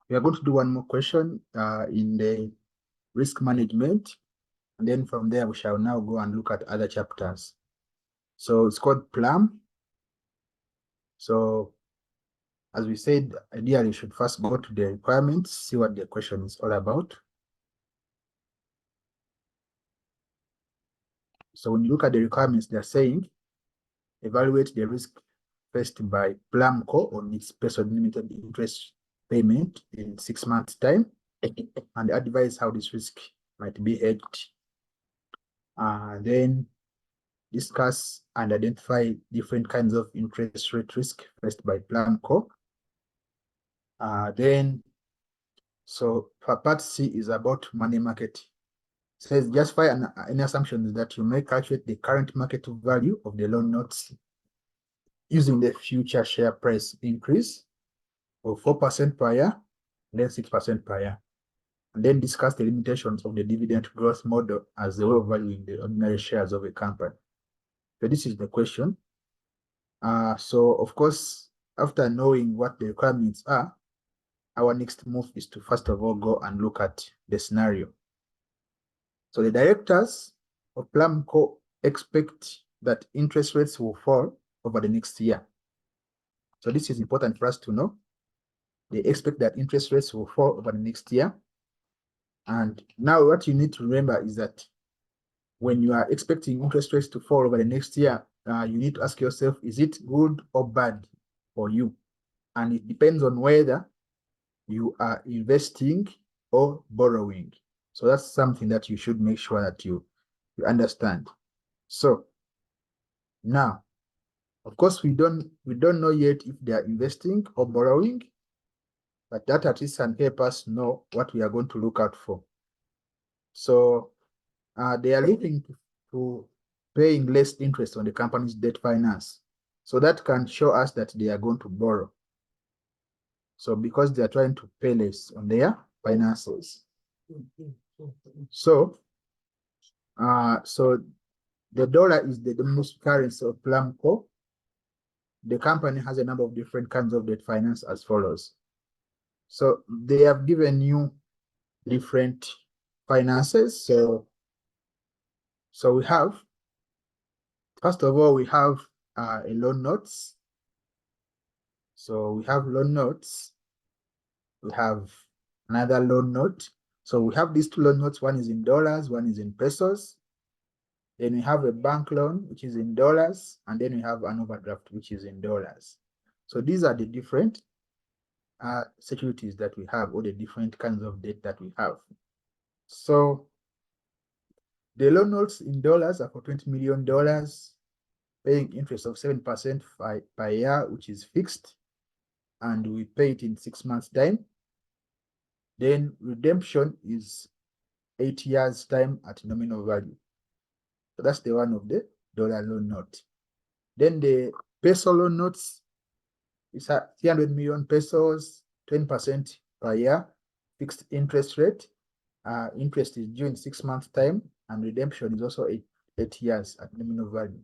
We are going to do one more question in the risk management. And then from there, we shall now go and look at other chapters. So it's called Plam. So as we said, ideally, you should first go to the requirements, see what the question is all about. So when you look at the requirements, they're saying, evaluate the risk faced by Plam Co on its person limited interest payment in 6 months' time, and advise how this risk might be hedged. Then discuss and identify different kinds of interest rate risk faced by Plam Co. So part C is about money market. It says justify any assumptions that you may calculate the current market value of the loan notes using the future share price increase of 4% per year, and then 6% per year. And then discuss the limitations of the dividend growth model as the way of valuing the ordinary shares of a company. So this is the question. So of course, after knowing what the requirements are, our next move is to first of all go and look at the scenario. So the directors of Plam Co expect that interest rates will fall over the next year. So this is important for us to know. They expect that interest rates will fall over the next year. And now what you need to remember is that when you are expecting interest rates to fall over the next year, you need to ask yourself, is it good or bad for you? And it depends on whether you are investing or borrowing. So that's something that you should make sure that you understand. So now, of course, we don't know yet if they are investing or borrowing, but that at least can help us know what we are going to look out for. So they are looking to paying less interest on the company's debt finance. So that can show us that they are going to borrow. So because they are trying to pay less on their finances. So the dollar is the domestic currency of Plam Co. The company has a number of different kinds of debt finance as follows. So they have given you different finances. So we have, first of all, we have a loan notes. So we have loan notes. We have another loan note. So we have these two loan notes. One is in dollars, one is in pesos. Then we have a bank loan, which is in dollars. And then we have an overdraft, which is in dollars. So these are the different securities that we have, or the different kinds of debt that we have. So the loan notes in dollars are for $20 million, paying interest of 7% per year, which is fixed, and we pay it in 6 months' time. Then redemption is 8 years' time at nominal value. So that's the one of the dollar loan note. Then the peso loan notes is at 300 million pesos, 20% per year, fixed interest rate. Interest is due in 6 months' time, and redemption is also 8 years at nominal value.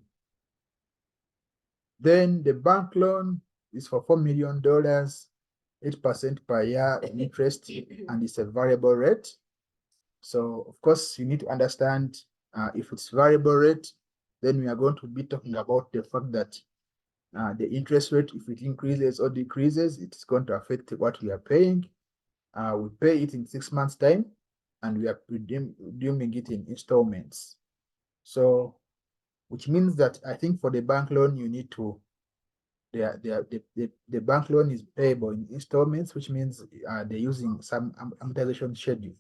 Then the bank loan is for $4 million, 8% per year in interest, and it's a variable rate. So of course, you need to understand if it's variable rate, then we are going to be talking about the fact that the interest rate, if it increases or decreases, it's going to affect what we are paying. We pay it in 6 months' time, and we are redeeming it in installments. So, which means that I think for the bank loan, you need to, the bank loan is payable in installments, which means they're using some amortization schedule.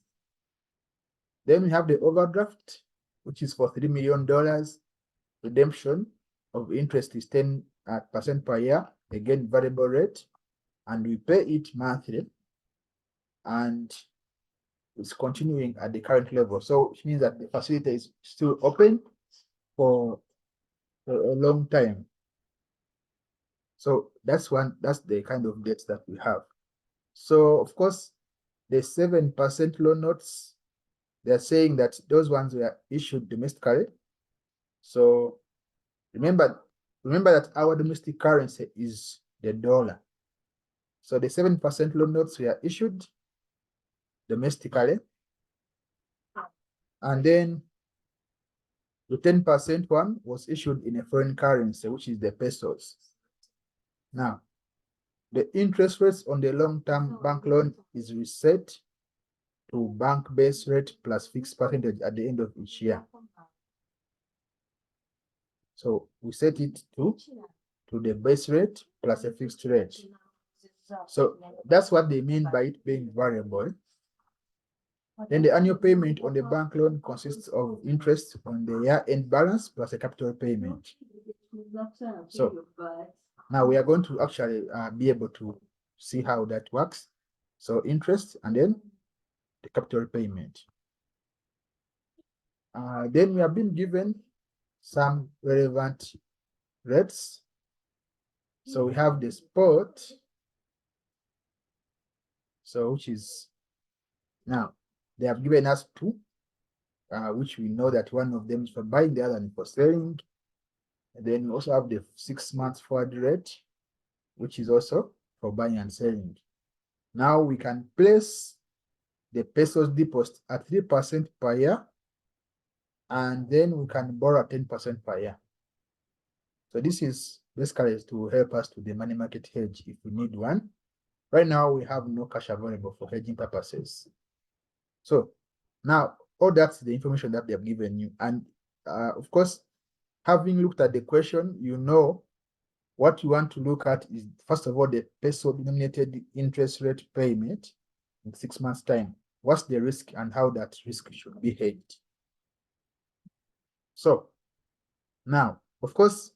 Then we have the overdraft, which is for $3 million. Redemption of interest is 10% per year, again, variable rate, and we pay it monthly, and it's continuing at the current level. So which means that the facility is still open for a long time. So that's the kind of debts that we have. So of course, the 7% loan notes, they're saying that those ones were issued domestically. So remember that our domestic currency is the dollar. So the 7% loan notes were issued domestically, and then the 10% one was issued in a foreign currency, which is the pesos. Now, the interest rates on the long-term bank loan is reset to bank base rate plus fixed percentage at the end of each year. So we set it to the base rate plus a fixed rate. So that's what they mean by it being variable. Then the annual payment on the bank loan consists of interest on the year-end balance plus a capital payment. So now we are going to actually be able to see how that works. So interest and then the capital payment. Then we have been given some relevant rates. So we have the spot. So which is, now they have given us two, which we know that one of them is for buying, the other one for selling. And then we also have the 6 months forward rate, which is also for buying and selling. Now we can place the pesos deposit at 3% per year, and then we can borrow 10% per year. So this is basically to help us to the money market hedge if we need one. Right now, we have no cash available for hedging purposes. So now all that's the information that they have given you. And of course, having looked at the question, you know what you want to look at is, first of all, the peso denominated interest rate payment in 6 months' time. What's the risk and how that risk should be hedged? So now, of course,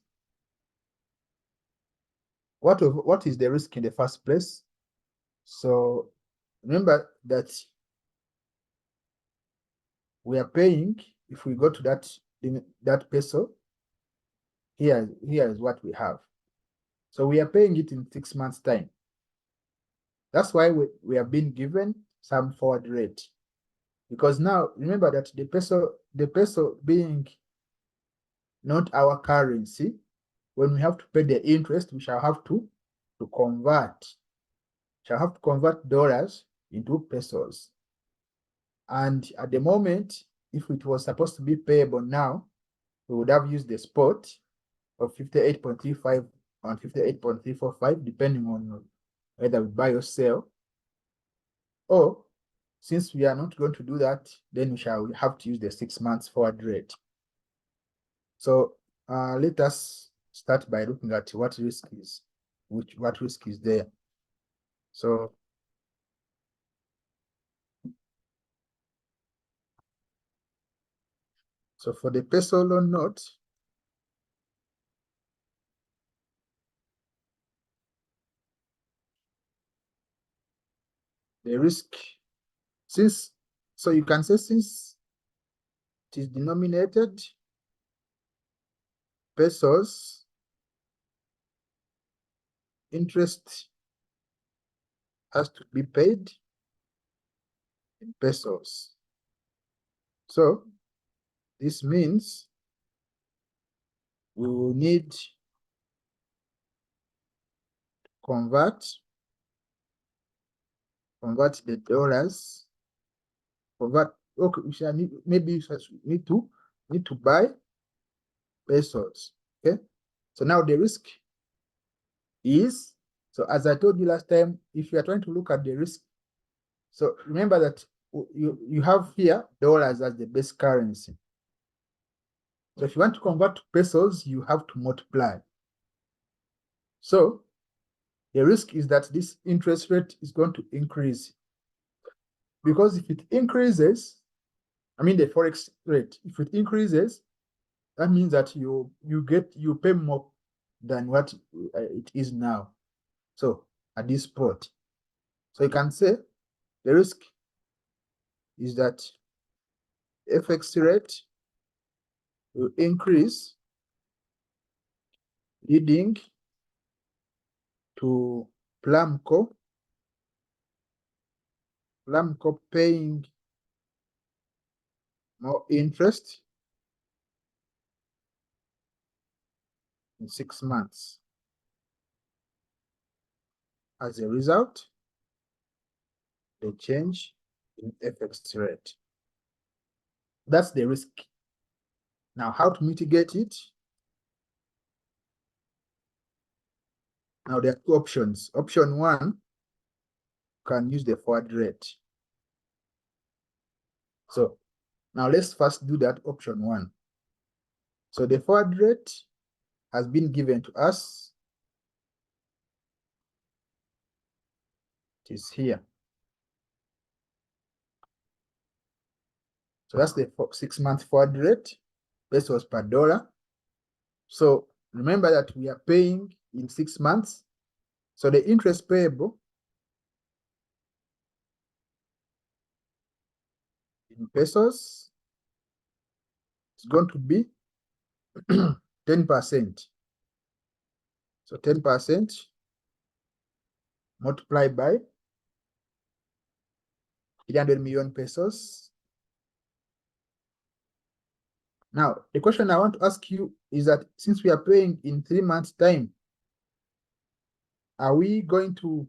what is the risk in the first place? So remember that we are paying, if we go to that peso, here is what we have. So we are paying it in 6 months' time. That's why we have been given some forward rate. Because now remember that the peso being not our currency, when we have to pay the interest, we shall have to convert dollars into pesos. And at the moment, if it was supposed to be payable now, we would have used the spot of 58.35 and 58.345, depending on whether we buy or sell. Or since we are not going to do that, then we shall have to use the 6 months forward rate. So let us start by looking at what risk is, what risk is there. So for the peso loan note, the risk, so you can say since it is denominated pesos, interest has to be paid in pesos. So this means we will need to convert the dollars, okay, we shall need to buy pesos. Okay, so now the risk is, so as I told you last time, if you are trying to look at the risk, so remember that you have here dollars as the base currency. So if you want to convert to pesos, you have to multiply. So the risk is that this interest rate is going to increase. Because if it increases, I mean the forex rate, if it increases, that means that you pay more than what it is now. So at this spot, so you can say the risk is that FX rate will increase, leading to Plam Co paying more interest in 6 months. as a result, the change in FX rate. That's the risk. Now, how to mitigate it? Now, there are two options. Option one, you can use the forward rate. So now let's first do that option one. So the forward rate has been given to us. It is here. So that's the 6-month forward rate, pesos per dollar. So remember that we are paying in 6 months. So the interest payable in pesos is going to be 10%. So 10% multiplied by 300 million pesos. Now, the question I want to ask you is that since we are paying in 3 months' time, are we going to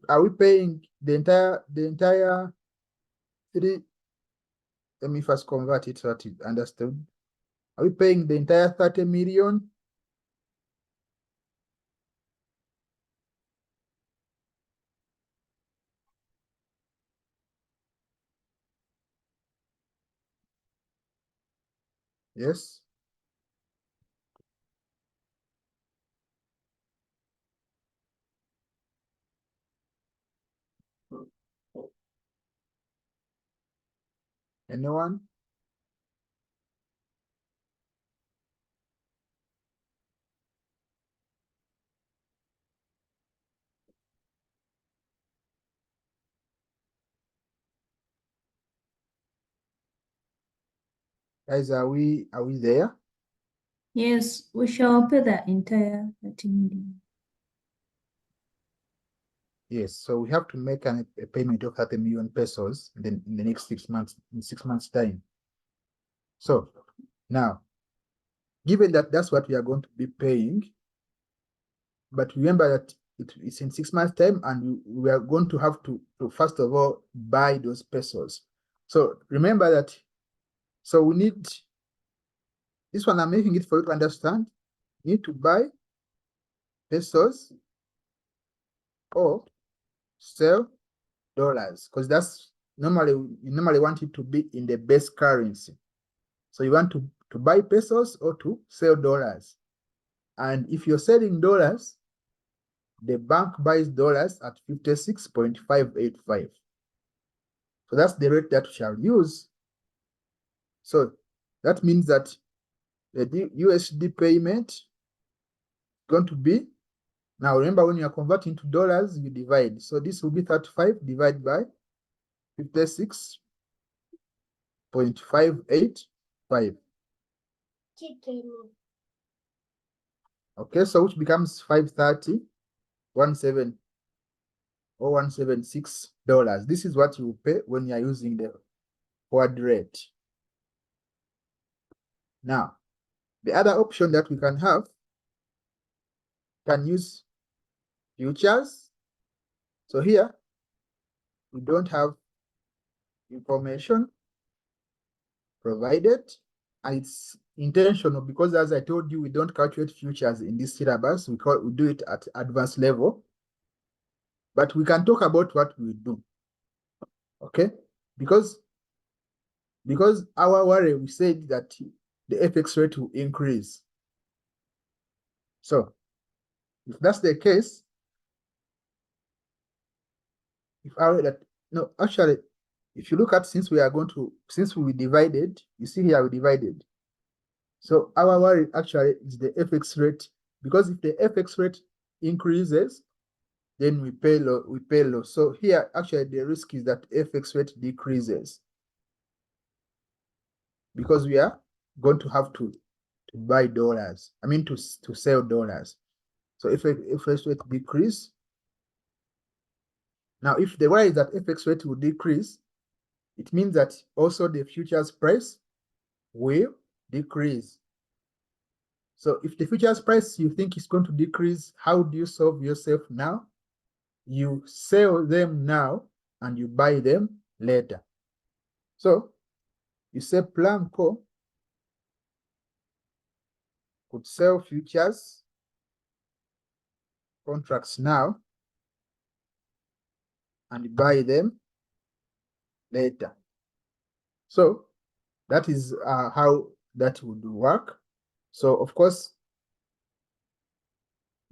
are we paying the entire three? Let me first convert it so that you understood. Are we paying the entire 30 million? Yes. Anyone? Guys, are we there? Yes, we shall pay the entire 30 million. Yes, so we have to make a payment of 30 million pesos in the next 6 months, in 6 months' time. So now, given that that's what we are going to be paying, but remember that it's in 6 months' time, and we are going to have to first of all buy those pesos. So remember that. So we need this one. I'm making it for you to understand. You need to buy pesos or sell dollars, because that's you normally want it to be in the base currency. So you want to buy pesos or to sell dollars. And if you're selling dollars, the bank buys dollars at 56.585. So that's the rate that we shall use. So that means that the USD payment is going to be, now remember when you are converting to dollars, you divide. So this will be 35 divided by 56.585. Okay, so which becomes 530, 17 or $176. This is what you pay when you are using the forward rate. Now, the other option that we can have, can use futures. So here, we don't have information provided, and it's intentional because, as I told you, we don't calculate futures in this syllabus. We do it at advanced level. But we can talk about what we do. Okay? Because our worry, we said that the FX rate will increase. So if that's the case, actually, if you look at, since we divided, you see here we divided. So our worry actually is the FX rate, because if the FX rate increases, then we pay low. So here, actually, the risk is that FX rate decreases, because we are going to have to buy dollars. I mean, to sell dollars. So if FX rate decrease, now if the worry is that FX rate will decrease, it means that also the futures price will decrease. So if the futures price you think is going to decrease, how do you solve yourself now? You sell them now and you buy them later. So you say Plam Co could sell futures contracts now and buy them later. So that is how that would work. So of course,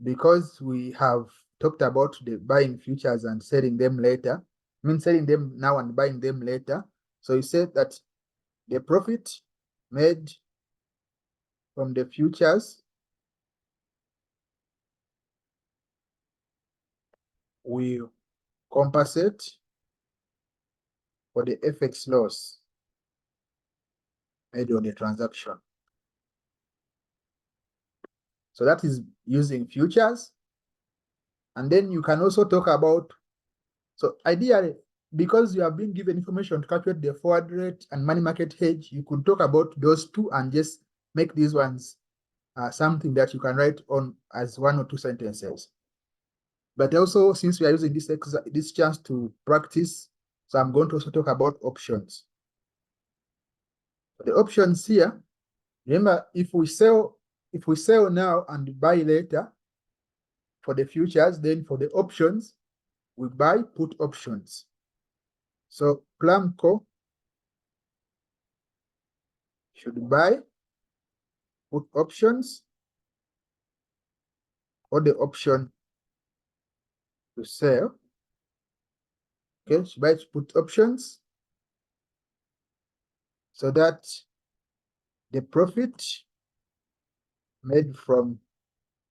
because we have talked about the buying futures and selling them later, I mean selling them now and buying them later. So you said that the profit made from the futures will compensate for the FX loss made on the transaction. So that is using futures. And then you can also talk about, so ideally, because you have been given information to calculate the forward rate and money market hedge, you could talk about those two and just make these ones something that you can write on as 1 or 2 sentences. But also, since we are using this chance to practice, so I'm going to also talk about options. The options here, remember, if we sell now and buy later for the futures, then for the options, we buy put options. So Plam Co should buy put options or the option to sell. Okay, should buy put options so that the profit made from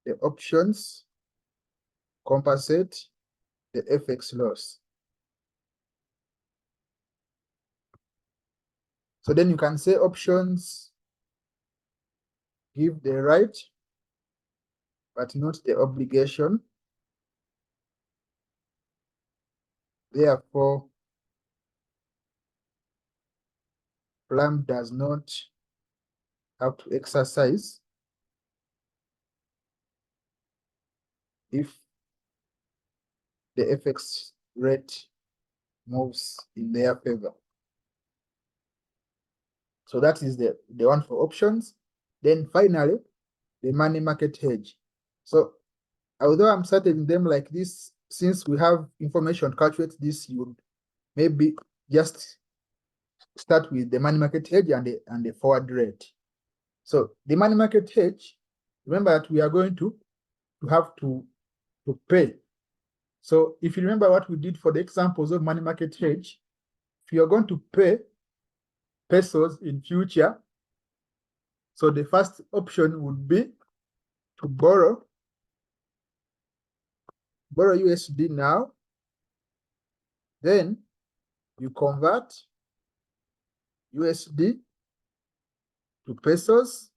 the options compensate the FX loss. So then you can say options give the right but not the obligation. Therefore, Plam does not have to exercise if the FX rate moves in their favor. So that is the one for options. Then finally, the money market hedge. So although I'm starting them like this, since we have information to calculate this, you would maybe just start with the money market hedge and the forward rate. So the money market hedge, remember that we are going to have to pay. So if you remember what we did for the examples of money market hedge, if you are going to pay pesos in future, so the first option would be to borrow USD now, then you convert USD to pesos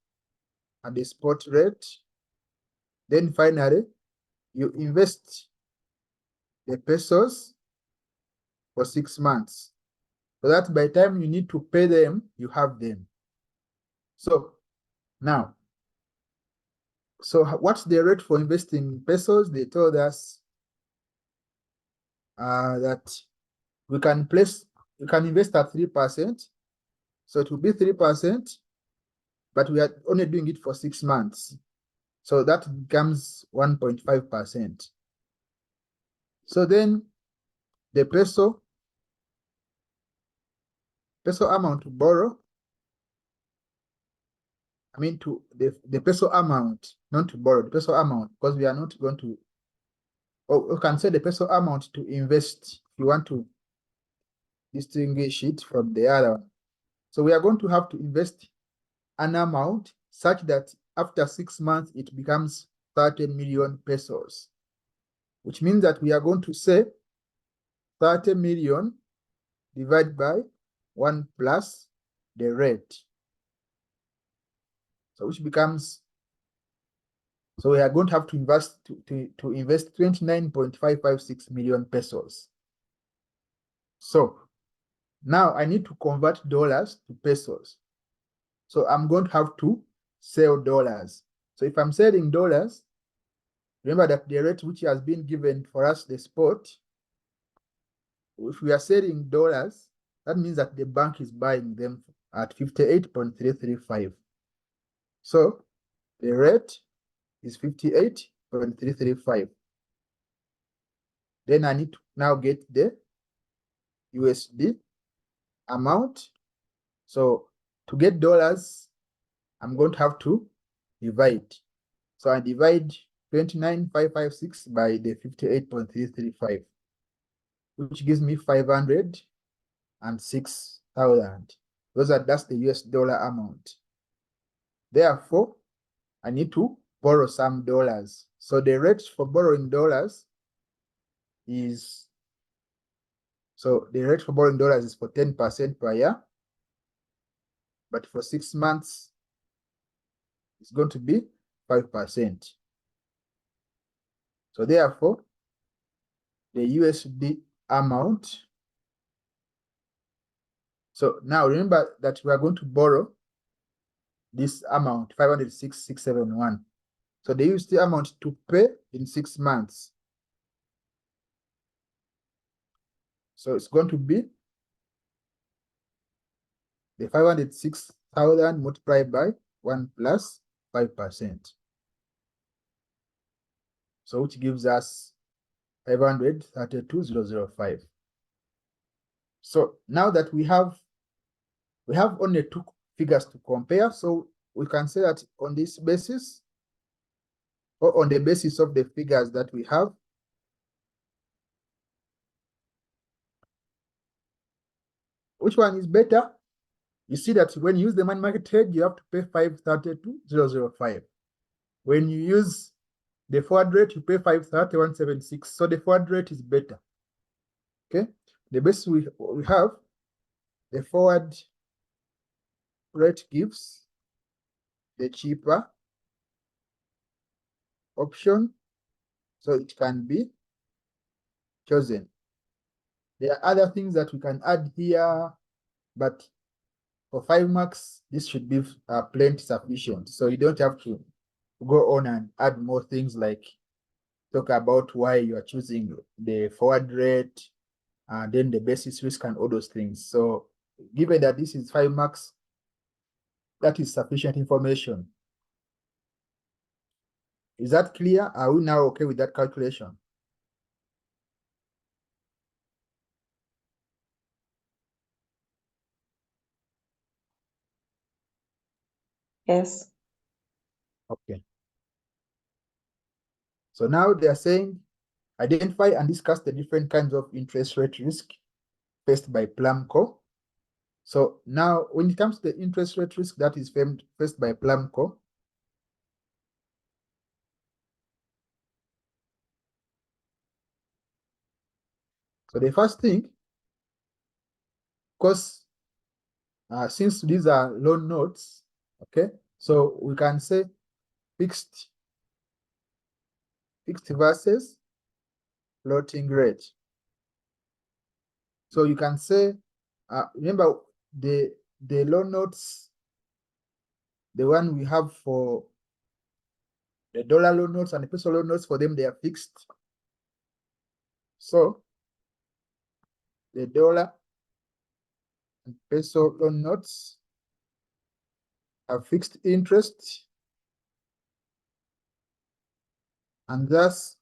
at the spot rate. Then finally, you invest the pesos for 6 months, so that by the time you need to pay them, you have them. So now, so what's the rate for investing pesos? They told us that we can invest at 3%. So it will be 3%, but we are only doing it for 6 months. So that becomes 1.5%. So then the peso amount to borrow, I mean to the peso amount, not to borrow, the peso amount, because we are not going to, or we can say the peso amount to invest if you want to distinguish it from the other one. So we are going to have to invest an amount such that after 6 months, it becomes 30 million pesos, which means that we are going to say 30 million divided by 1 plus the rate. So which becomes, so we are going to have to invest to invest 29.556 million pesos. So now I need to convert dollars to pesos. So I'm going to have to sell dollars. So if I'm selling dollars, remember that the rate which has been given for us, the spot, if we are selling dollars, that means that the bank is buying them at 58.335. So the rate is 58.335. Then I need to now get the USD amount. So to get dollars, I'm going to have to divide. So I divide 29,556 by the 58.335, which gives me 506,000. That's the US dollar amount. Therefore, I need to borrow some dollars. So the rate for borrowing dollars is, for 10% per year, but for 6 months, it's going to be 5%. So therefore, the USD amount. So now remember that we are going to borrow this amount, 506,671. So the USD amount to pay in 6 months. So it's going to be the 506,000 multiplied by 1 plus 5%. So which gives us 532,005. So now that we have only 2 figures to compare, so we can say that on this basis, or on the basis of the figures that we have, which one is better? You see that when you use the money market trade, you have to pay 532,005. When you use the forward rate, you pay 531,76. So the forward rate is better. Okay, the best we have, the forward rate gives the cheaper option, so it can be chosen. There are other things that we can add here, but for 5 marks, this should be plenty sufficient. So you don't have to go on and add more things like talk about why you are choosing the forward rate, and then the basis risk and all those things. So given that this is 5 marks, that is sufficient information. Is that clear? Are we now okay with that calculation? Yes. Okay. So now they are saying, identify and discuss the different kinds of interest rate risk faced by Plam Co. So now when it comes to the interest rate risk that is faced by Plam Co, so the first thing, of course, since these are loan notes, okay, so we can say fixed versus floating rate. So you can say, remember the loan notes, the one we have for the dollar loan notes and the peso loan notes, for them they are fixed. So the dollar and peso loan notes have fixed interest, and thus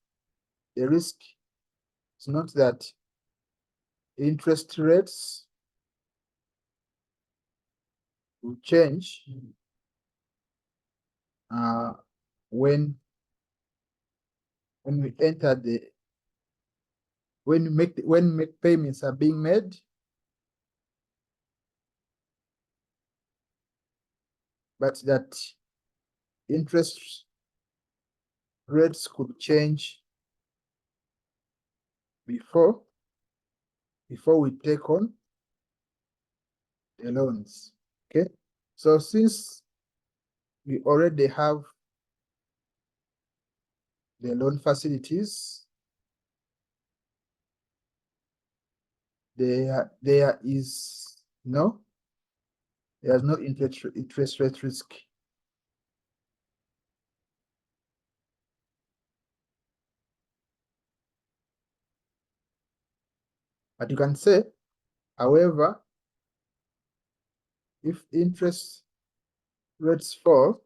the risk is not that interest rates will change when we enter the when payments are being made, but that interest rates could change before we take on the loans. Okay, so since we already have the loan facilities, there's no interest rate risk. But you can say, however, if interest rates fall,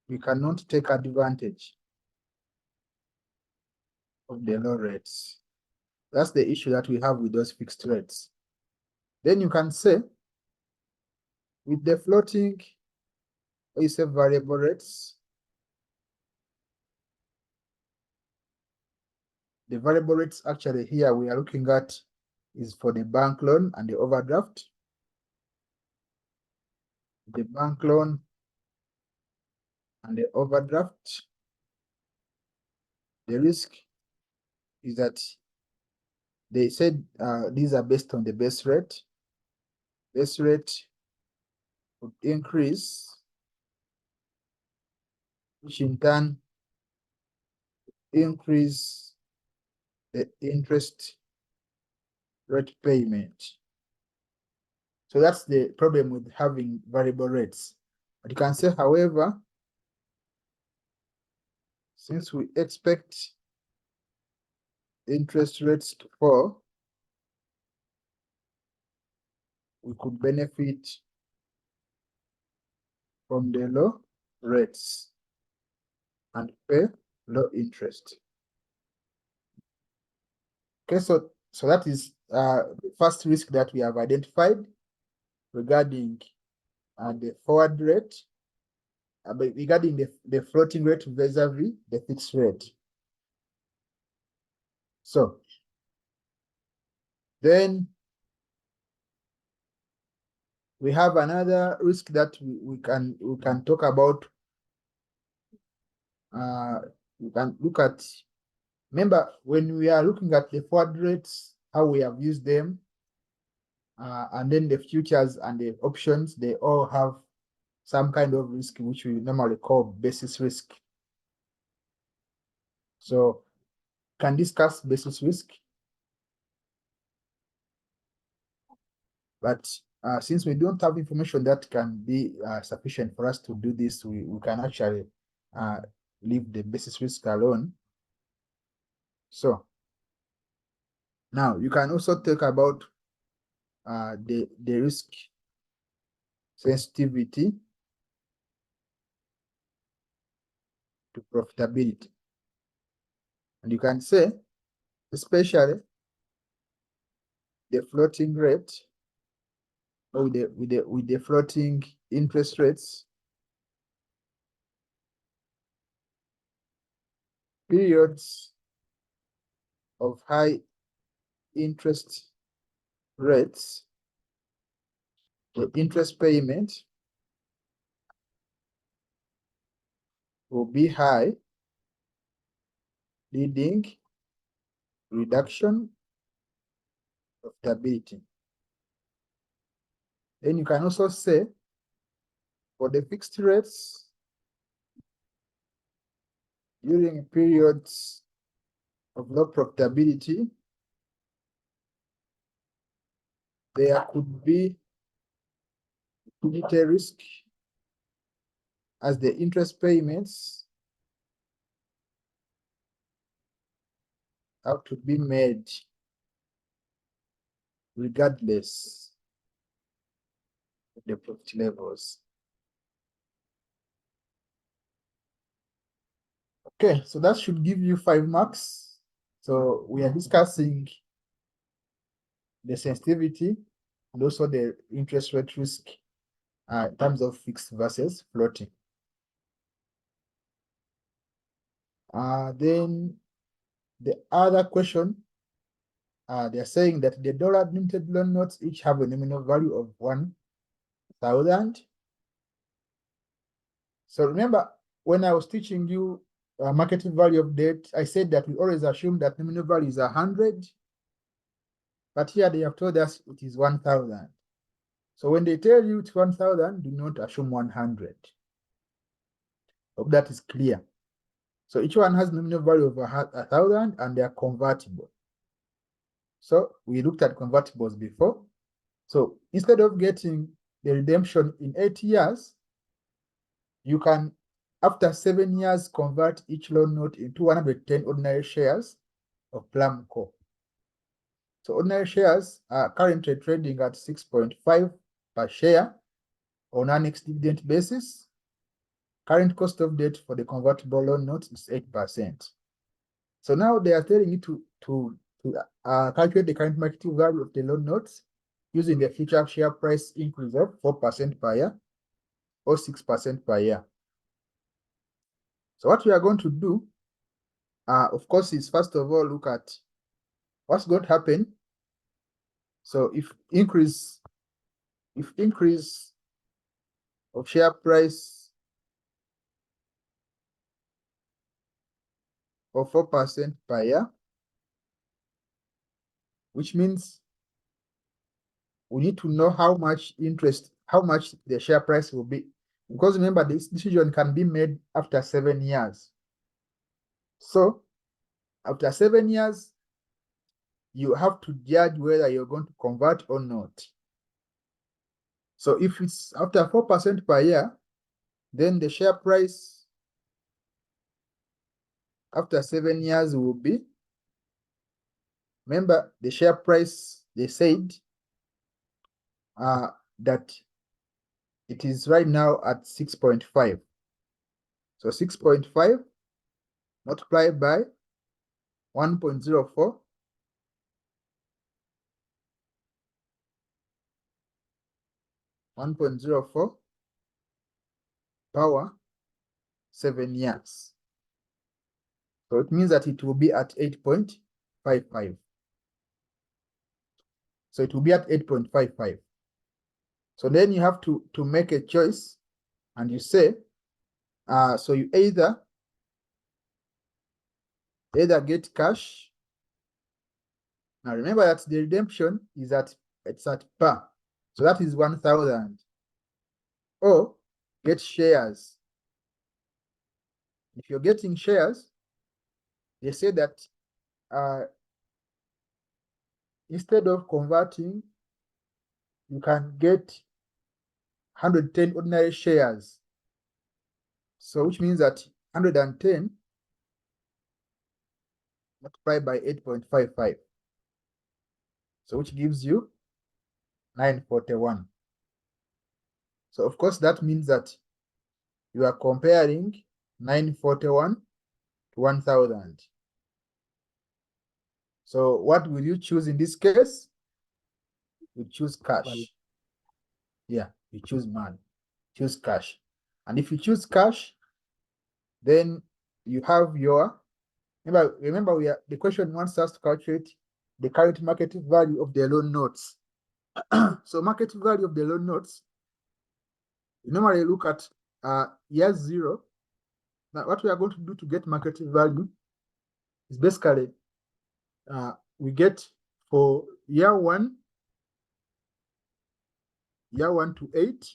we cannot take advantage of the low rates. That's the issue that we have with those fixed rates. Then you can say, with the floating, or you say variable rates, the variable rates actually here we are looking at is for the bank loan and the overdraft. The bank loan and the overdraft, the risk is that they said these are based on the base rate. Base rate would increase, which in turn increase the interest rate payment. So that's the problem with having variable rates. But you can say, however, since we expect interest rates to fall, we could benefit from the low rates and pay low interest. Okay, so that is the first risk that we have identified regarding the forward rate, but regarding the floating rate vis-a-vis the fixed rate. So then we have another risk that we can talk about. We can look at, remember when we are looking at the forward rates, how we have used them, and then the futures and the options, they all have some kind of risk which we normally call basis risk. So can discuss basis risk, but since we don't have information that can be sufficient for us to do this, we can actually leave the basis risk alone. So now you can also talk about the risk sensitivity to profitability. And you can say, especially the floating rate, or with the floating interest rates, periods of high interest rates, the interest payment will be high, leading reduction of profitability. Then you can also say, for the fixed rates, during periods of low profitability, there could be liquidity risk, as the interest payments have to be made regardless of the profit levels. Okay, so that should give you 5 marks. So we are discussing the sensitivity and also the interest rate risk in terms of fixed versus floating. Then the other question, they're saying that the dollar-denominated loan notes each have a nominal value of 1,000. So remember, when I was teaching you market value of debt, I said that we always assume that nominal value is 100, but here they have told us it is 1,000. So when they tell you it's 1,000, do not assume 100. Hope that is clear. So each one has nominal value of 1,000 and they are convertible. So we looked at convertibles before. So instead of getting the redemption in 8 years, you can, after 7 years, convert each loan note into 110 ordinary shares of Plam Co. So ordinary shares are currently trading at 6.5 per share on an ex-dividend basis. Current cost of debt for the convertible loan notes is 8%. So now they are telling you to calculate the current market value of the loan notes using the future share price increase of 4% per year or 6% per year. So what we are going to do, of course, is first of all look at what's going to happen. So if increase of share price of 4% per year, which means we need to know how much the share price will be. Because remember, this decision can be made after 7 years. So after 7 years, you have to judge whether you're going to convert or not. So if it's after 4% per year, then the share price after 7 years will be, remember the share price, they said that it is right now at 6.5. So 6.5 multiplied by 1.04 power 7 years. So it means that it will be at 8.55. So it will be at 8.55. So then you have to make a choice, and you say, so you either get cash. Now remember that the redemption is at par, so that is 1,000, or get shares. If you're getting shares, they say that instead of converting, you can get 110 ordinary shares. So which means that 110 multiplied by 8.55. So which gives you 941. So of course that means that you are comparing 941 to 1,000. So what will you choose in this case? You choose cash. Money. Yeah, you choose money. Choose cash. And if you choose cash, then you have your, remember the question wants us to calculate the current market value of the loan notes. So market value of the loan notes, you normally look at year 0. Now what we are going to do to get market value is basically we get for year 1 to 8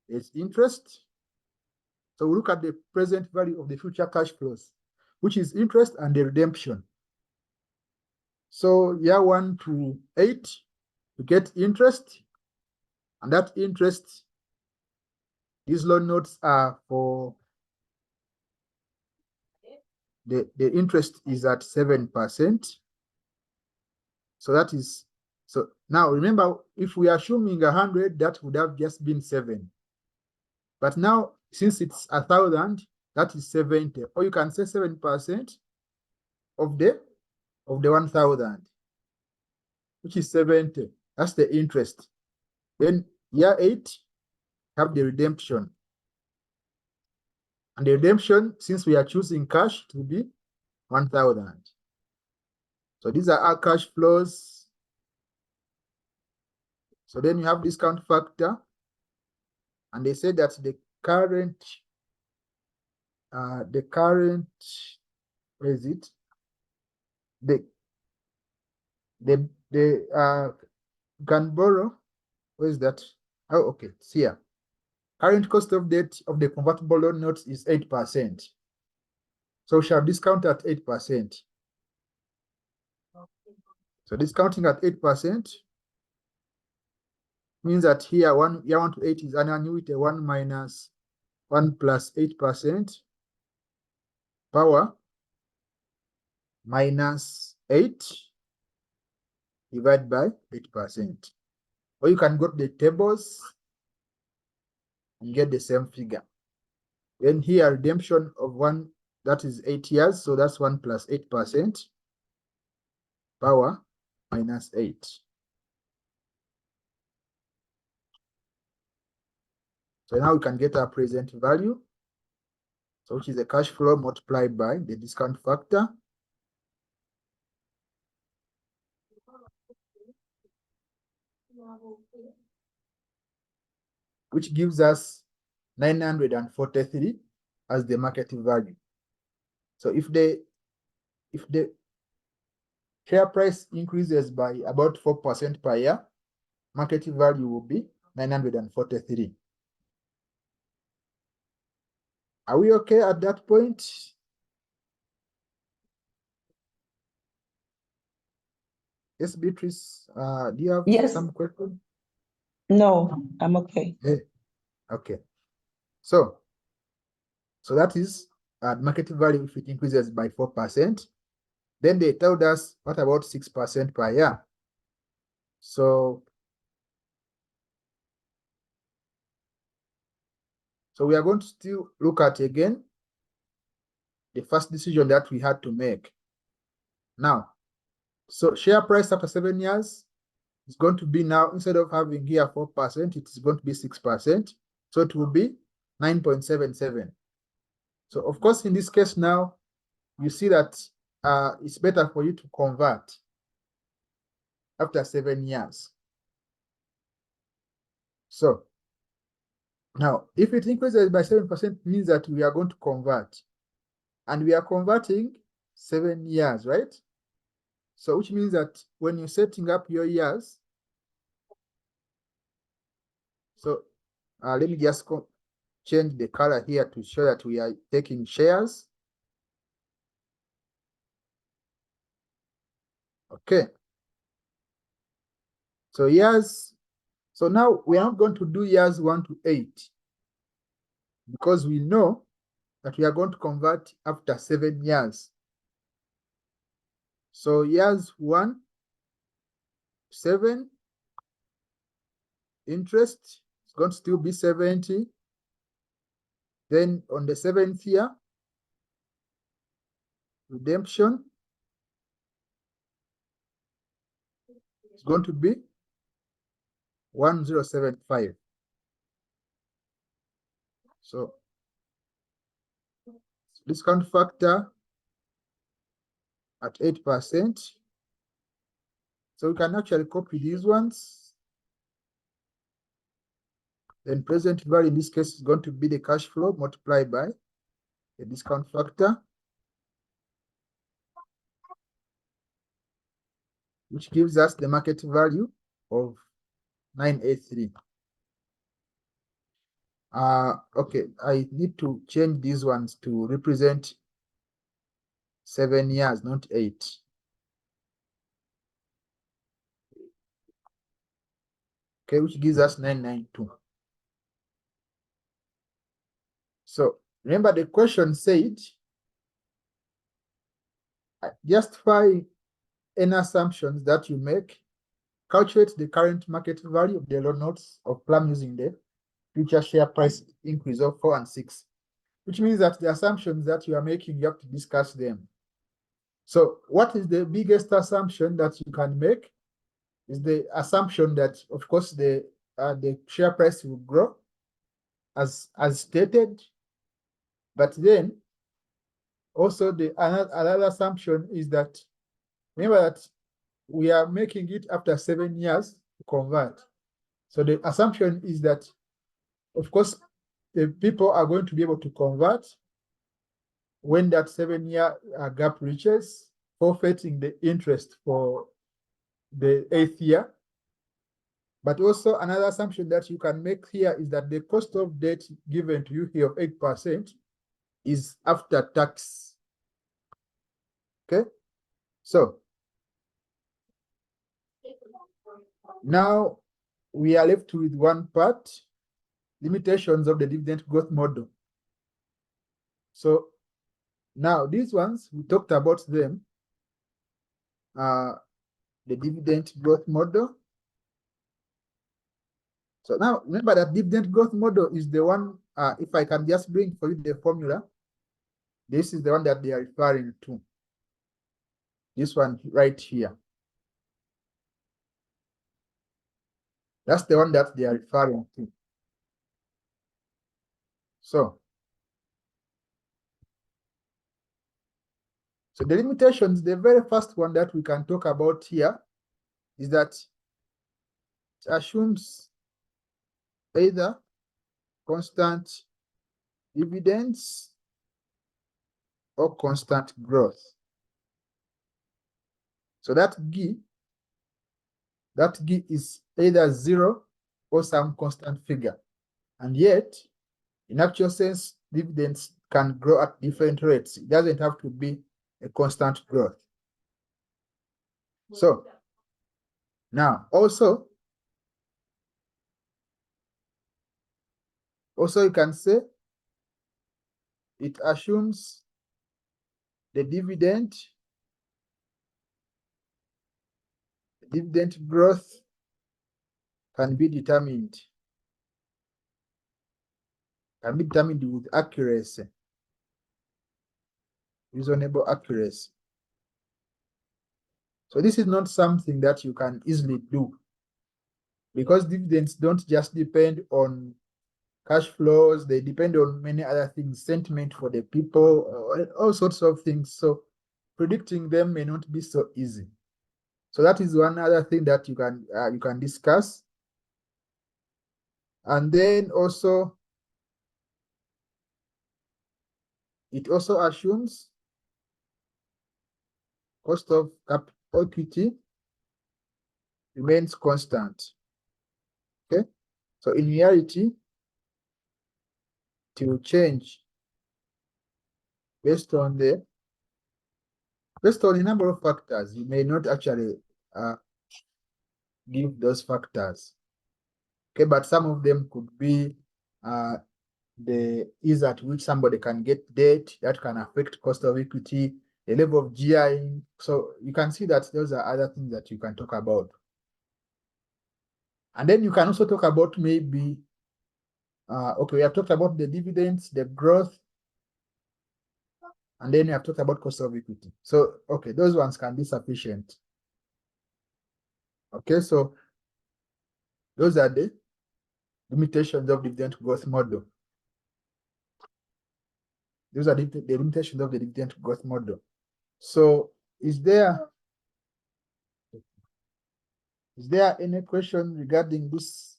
is interest. So we look at the present value of the future cash flows, which is interest and the redemption. So year 1 to 8, we get interest, and that interest, these loan notes are for the interest is at 7%. So that is, so now remember, if we are assuming 100, that would have just been 7. But now, since it's 1,000, that is 70. Or you can say 7% of the 1,000, which is 70. That's the interest. Then year 8, have the redemption. And the redemption, since we are choosing cash, to be 1,000. So these are our cash flows. So then you have discount factor. And they say that the current, where is it? Can borrow, where is that? Oh, okay, it's here. Current cost of debt of the convertible loan notes is 8%. So we shall discount at 8%. So discounting at 8% means that here year 1 to 8 is an annuity 1 minus 1 plus 8% power minus 8 divide by 8%. Or you can go to the tables and get the same figure. Then here, redemption of 1, that is 8 years, so that's 1 plus 8%, power minus 8. So now we can get our present value, so which is the cash flow multiplied by the discount factor. Which gives us 943 as the market value. So if the share price increases by about 4% per year, market value will be 943. Are we okay at that point? Yes, Beatrice, do you have Yes. some question? No, I'm okay. Okay. So that is market value if it increases by 4%. Then they told us, what about 6% per year? So we are going to still look at again the first decision that we had to make. Now, so share price after 7 years is going to be now, instead of having here 4%, it is going to be 6%. So it will be 9.77. So of course, in this case now, you see that it's better for you to convert after 7 years. So now, if it increases by 7%, means that we are going to convert. And we are converting 7 years, right? So which means that when you're setting up your years, so let me just change the color here to show that we are taking shares. Okay. So years, so now we are not going to do years 1 to 8 because we know that we are going to convert after 7 years. So years 1 to 7, interest is going to still be 70. Then on the 7th year, redemption is going to be 1075. So discount factor at 8%. So we can actually copy these ones. Then present value in this case is going to be the cash flow multiplied by the discount factor, which gives us the market value of 983. Okay, I need to change these ones to represent 7 years, not 8. Okay, which gives us 992. So remember the question said, justify any assumptions that you make, calculate the current market value of the loan notes of Plam using the future share price increase of 4 and 6, which means that the assumptions that you are making, you have to discuss them. So what is the biggest assumption that you can make? Is the assumption that, of course, the share price will grow as stated, but then also the another assumption is that, remember that we are making it after 7 years to convert. So the assumption is that, of course, the people are going to be able to convert when that 7-year gap reaches, forfeiting the interest for the 8th year. But also another assumption that you can make here is that the cost of debt given to you here of 8% is after tax. Okay, so now we are left with one part, limitations of the dividend growth model. So now these ones, we talked about them the dividend growth model. So now remember that dividend growth model is the one, if I can just bring for you the formula, this is the one that they are referring to. This one right here. That's the one that they are referring to. So the limitations, the very first one that we can talk about here is that it assumes either constant dividends or constant growth. So that G is either 0 or some constant figure. And yet, in actual sense, dividends can grow at different rates. It doesn't have to be a constant growth. So now also you can say it assumes the dividend growth can be determined with accuracy, reasonable accuracy. So this is not something that you can easily do, because dividends don't just depend on cash flows, they depend on many other things, sentiment for the people, all sorts of things. So predicting them may not be so easy. So that is one other thing that you can discuss. And then also, it also assumes cost of equity remains constant. Okay, so in reality, it will change based on a number of factors. You may not actually give those factors. Okay, but some of them could be the ease at which somebody can get debt that can affect cost of equity, the level of GI. So you can see that those are other things that you can talk about. And then you can also talk about maybe, okay, we have talked about the dividends, the growth, and then we have talked about cost of equity. So, okay, those ones can be sufficient. Okay, so those are the limitations of dividend growth model. Those are the limitations of the dividend growth model. So is there any question regarding this,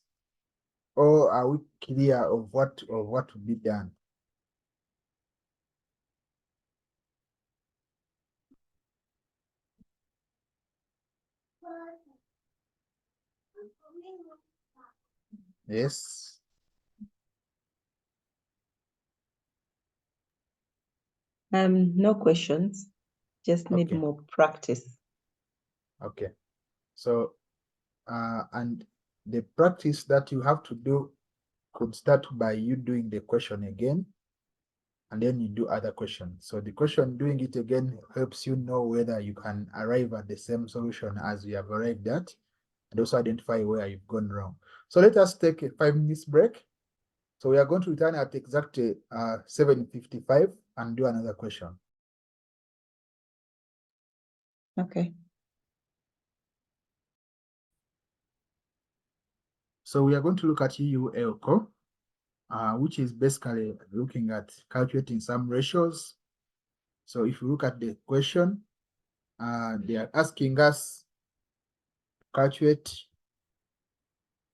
or are we clear of what will be done? Yes. No questions. Just need Okay. more practice. Okay. So and the practice that you have to do could start by you doing the question again, and then you do other questions. So the question, doing it again, helps you know whether you can arrive at the same solution as you have arrived at, and also identify where you've gone wrong. So let us take a 5 minutes break. So we are going to return at exactly 7:55 and do another question. Okay. So we are going to look at UUL Co, which is basically looking at calculating some ratios. So if you look at the question, they are asking us to calculate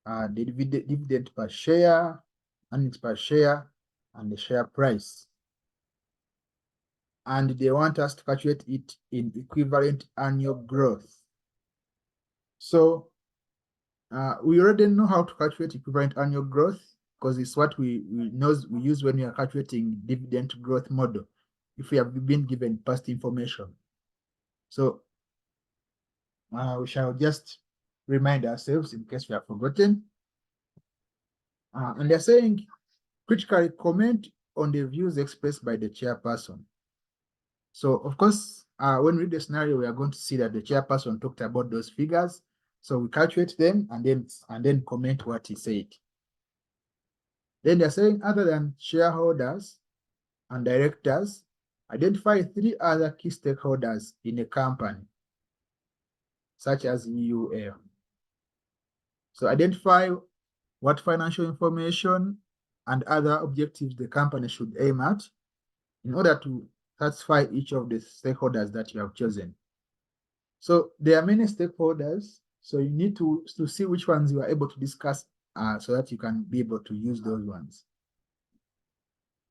the dividend per share, earnings per share, and the share price. And they want us to calculate it in equivalent annual growth. So we already know how to calculate equivalent annual growth, because it's what we use when we are calculating dividend growth model, if we have been given past information. So we shall just remind ourselves in case we have forgotten. And they're saying, critically comment on the views expressed by the chairperson. So of course, when we read the scenario, we are going to see that the chairperson talked about those figures. So we calculate them and then comment what he said. Then they're saying, other than shareholders and directors, identify 3 other key stakeholders in a company, such as UUL. So identify what financial information and other objectives the company should aim at in order to satisfy each of the stakeholders that you have chosen. So there are many stakeholders, so you need to see which ones you are able to discuss so that you can be able to use those ones.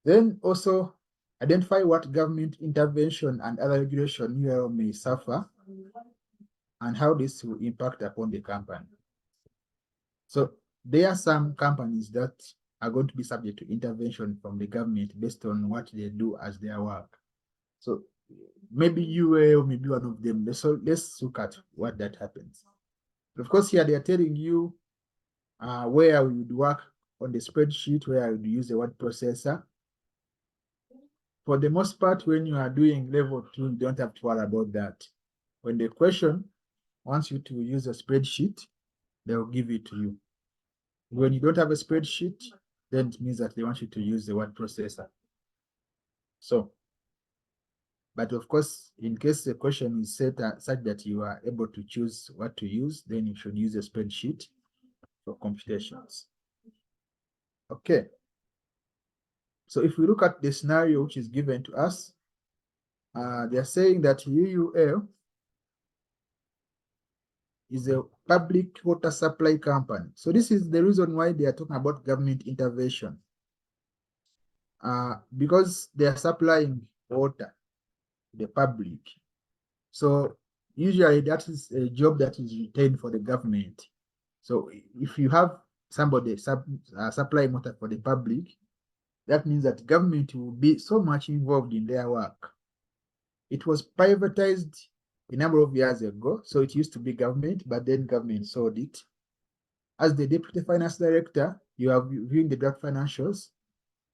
Then also identify what government intervention and other regulation UUL may suffer and how this will impact upon the company. So there are some companies that are going to be subject to intervention from the government based on what they do as their work. So maybe UUL may be one of them. So let's look at what that happens. Of course, here they are telling you where we would work on the spreadsheet, where I would use the word processor. For the most part, when you are doing level 2, you don't have to worry about that. When the question wants you to use a spreadsheet, they will give it to you. When you don't have a spreadsheet, then it means that they want you to use the word processor. So, but of course, in case the question is set such that you are able to choose what to use, then you should use a spreadsheet for computations. Okay. So if we look at the scenario which is given to us, they're saying that UUL is a public water supply company. So this is the reason why they are talking about government intervention. Because they are supplying water to the public. So usually that is a job that is retained for the government. So if you have somebody supplying water for the public, that means that government will be so much involved in their work. It was privatized a number of years ago, so it used to be government, but then government sold it. As the deputy finance director, you are viewing the draft financials,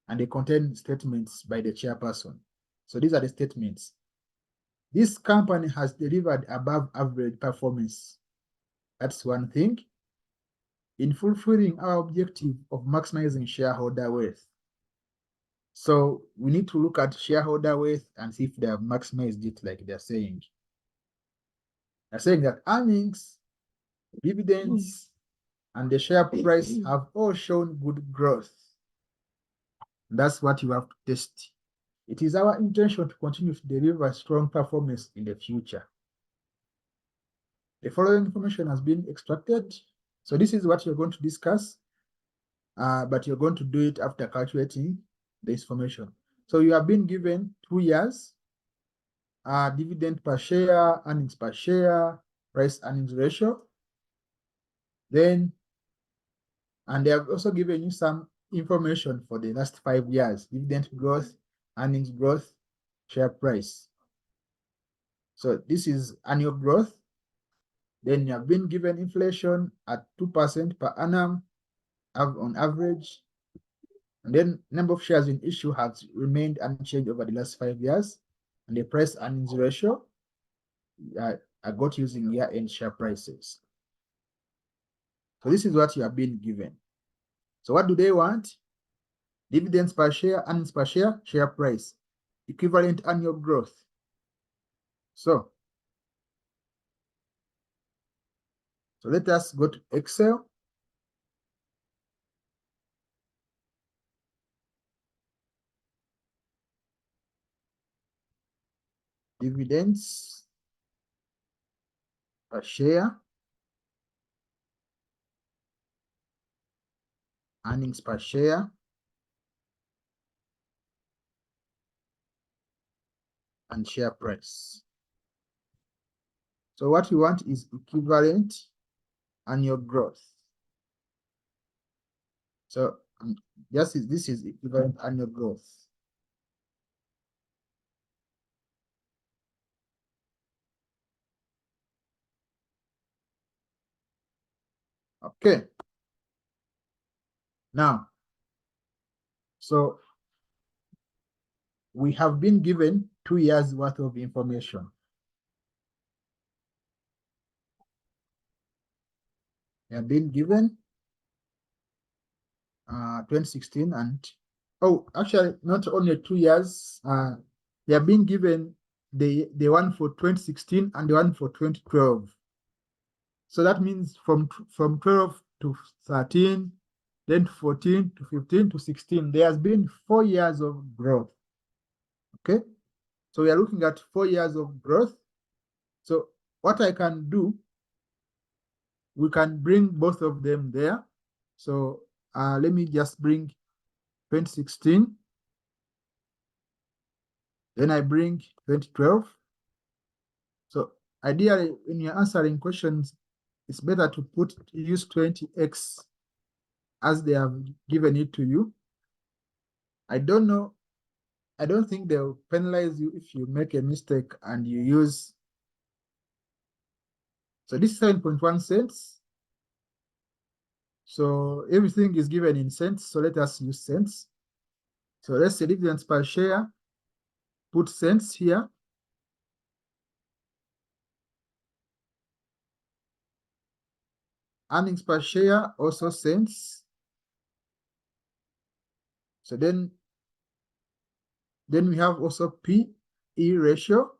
and they contain statements by the chairperson. So these are the statements. This company has delivered above average performance. That's one thing. In fulfilling our objective of maximizing shareholder wealth. So we need to look at shareholder wealth and see if they have maximized it like they're saying. They're saying that earnings, dividends, and the share price have all shown good growth. That's what you have to test. It is our intention to continue to deliver strong performance in the future. The following information has been extracted. So this is what you're going to discuss, but you're going to do it after calculating the information. So you have been given 2 years, dividend per share, earnings per share, price earnings ratio. Then, and they have also given you some information for the last 5 years, dividend growth, earnings growth, share price. So this is annual growth. Then you have been given inflation at 2% per annum on average. And then number of shares in issue has remained unchanged over the last 5 years. And the price earnings ratio, I got using year-end share prices. So this is what you have been given. So what do they want? Dividends per share, earnings per share, share price, equivalent annual growth. So let us go to Excel. Dividends per share, earnings per share, and share price. So what you want is equivalent annual growth. So this is equivalent annual growth. Okay. Now, so we have been given 2 years worth of information. They have been given 2016 and actually not only 2 years. They have been given the one for 2016 and the one for 2012. So that means from 12 to 13, then to 14 to 15 to 16, there has been 4 years of growth. Okay, so we are looking at 4 years of growth. So what I can do, we can bring both of them there. So let me just bring 2016. Then I bring 2012. So ideally, when you're answering questions, it's better to use 20x as they have given it to you. I don't know. I don't think they'll penalize you if you make a mistake and you use. So this is 7.1 cents. So everything is given in cents. So let us use cents. So let's say dividends per share. Put cents here. Earnings per share, also cents. So then we have also P/E ratio.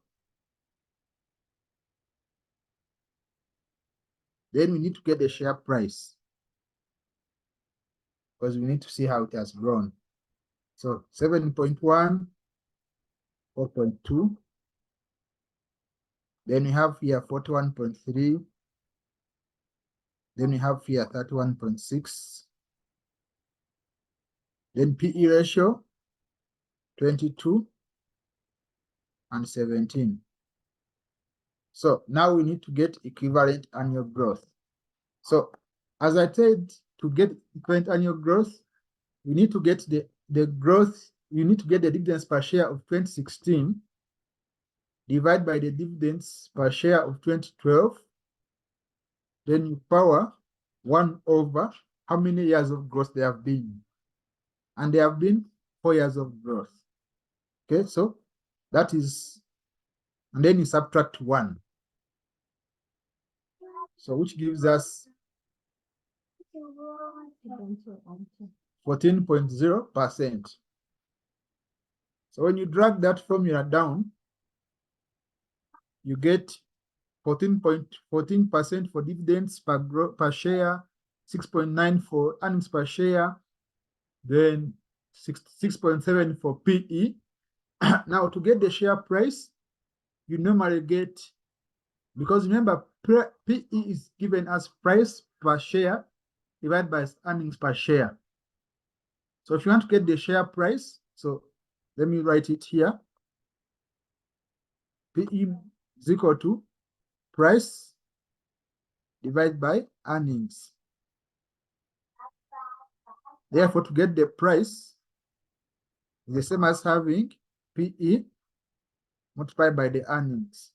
Then we need to get the share price, because we need to see how it has grown. So 7.1, 4.2. Then we have here 41.3. Then we have here 31.6. Then P/E ratio, 22 and 17. So now we need to get equivalent annual growth. So as I said, to get equivalent annual growth, we need to get the growth. You need to get the dividends per share of 2016 divided by the dividends per share of 2012. Then you power 1 over how many years of growth there have been. And there have been 4 years of growth. Okay, so that is, and then you subtract 1. So which gives us 14.0%. So when you drag that formula down, you get 14% for dividends per share, 6.9 for earnings per share, then 6.7 for PE. Now to get the share price, you normally get, because remember, PE is given as price per share divided by earnings per share. So if you want to get the share price, so let me write it here. PE is equal to price divided by earnings. Therefore, to get the price is the same as having PE multiplied by the earnings.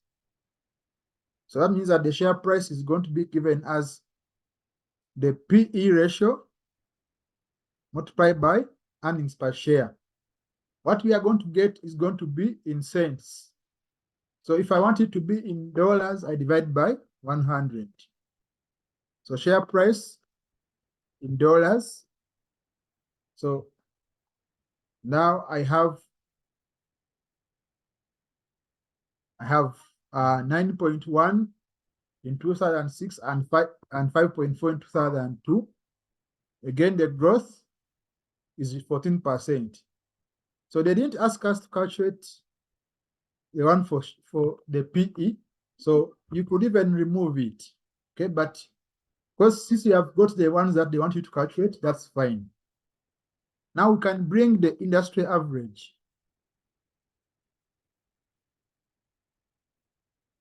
So that means that the share price is going to be given as the PE ratio multiplied by earnings per share. What we are going to get is going to be in cents. So if I want it to be in dollars, I divide by 100. So share price in dollars. So now I have 9.1 in 2006 and 5.4 in 2002. Again, the growth is 14%. So they didn't ask us to calculate the one for the PE. So you could even remove it. Okay, but because since you have got the ones that they want you to calculate, that's fine. Now we can bring the industry average.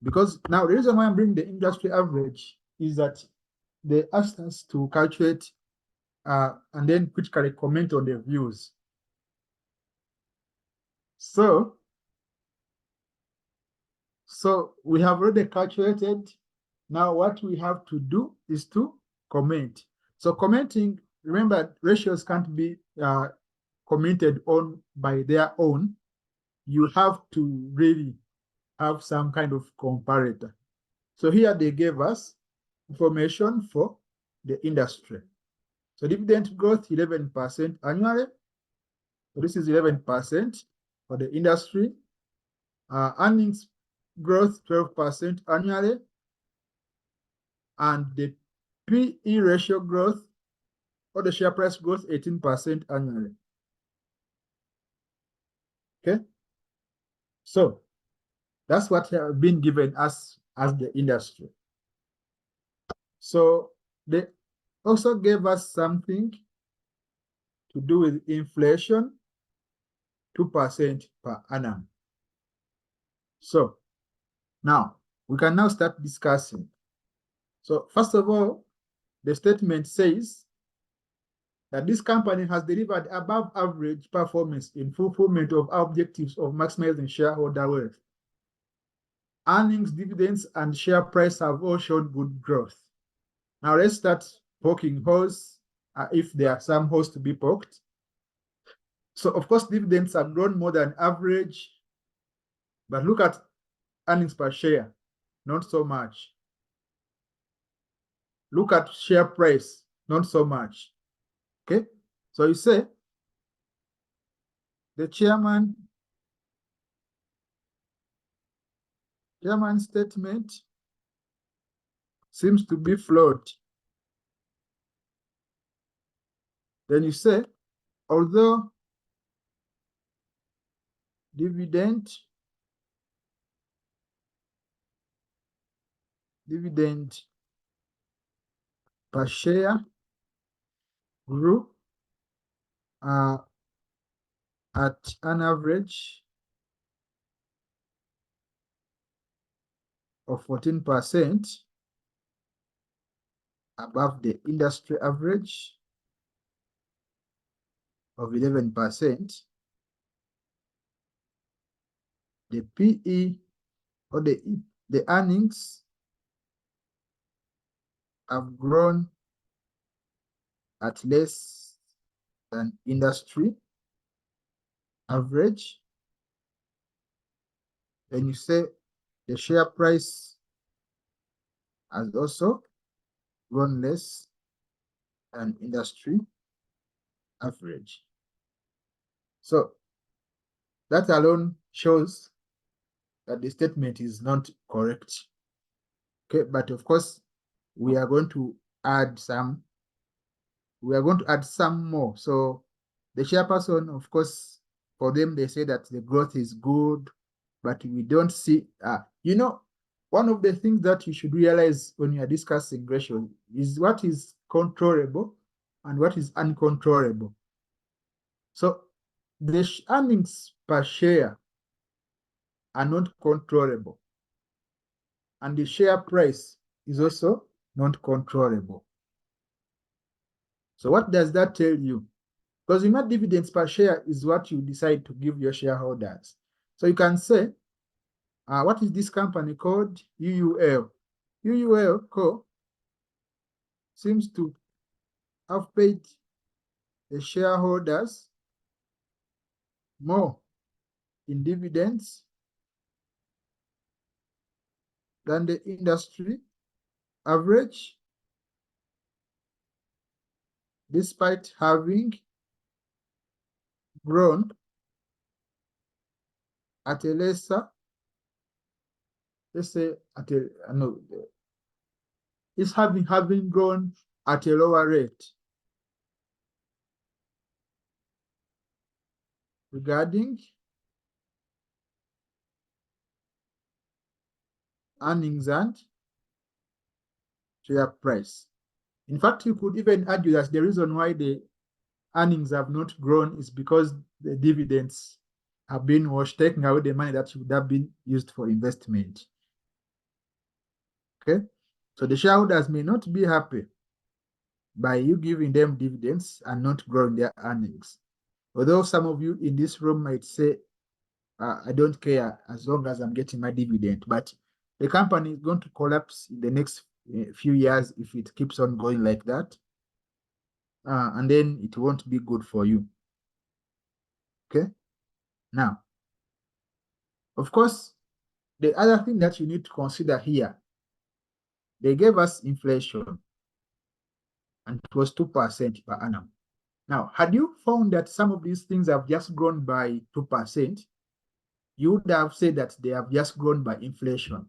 Because now the reason why I'm bringing the industry average is that they asked us to calculate and then critically comment on the views. So we have already calculated. Now what we have to do is to comment. So commenting, remember, ratios can't be commented on by their own. You have to really have some kind of comparator. So here they gave us information for the industry. So dividend growth 11% annually. So this is 11% for the industry. Earnings growth 12% annually. And the PE ratio growth or the share price growth 18% annually. Okay. So that's what have been given us as the industry. So they also gave us something to do with inflation, 2% per annum. So now we can now start discussing. So first of all, the statement says that this company has delivered above average performance in fulfillment of objectives of maximizing shareholder wealth. Earnings, dividends, and share price have all shown good growth. Now let's start poking holes, if there are some holes to be poked. So of course, dividends have grown more than average, but look at earnings per share, not so much. Look at share price, not so much. Okay, so you say the chairman's statement seems to be flawed. Then you say, although dividend per share grew at an average of 14% above the industry average of 11%. The PE or the earnings have grown at less than industry average. Then you say the share price has also grown less than industry average. So that alone shows that the statement is not correct. Okay, but of course, we are going to add some. We are going to add some more. So the chairperson, of course, for them, they say that the growth is good, but we don't see, you know, one of the things that you should realize when you are discussing ratio is what is controllable and what is uncontrollable. So the earnings per share are not controllable, and the share price is also not controllable. So what does that tell you? Because you know, dividends per share is what you decide to give your shareholders. So you can say, what is this company called? UUL. UUL Co seems to have paid the shareholders more in dividends than the industry average, despite having grown at a lesser, let's say at a, no, it's having grown at a lower rate regarding earnings and share price. In fact, you could even argue that the reason why the earnings have not grown is because the dividends have been washed, taking away the money that would have been used for investment. Okay, so the shareholders may not be happy by you giving them dividends and not growing their earnings. Although some of you in this room might say, I don't care as long as I'm getting my dividend, but the company is going to collapse in the next few years if it keeps on going like that. And then it won't be good for you. Okay. Now, of course, the other thing that you need to consider here, they gave us inflation. and it was 2% per annum. Now, had you found that some of these things have just grown by 2%, you would have said that they have just grown by inflation.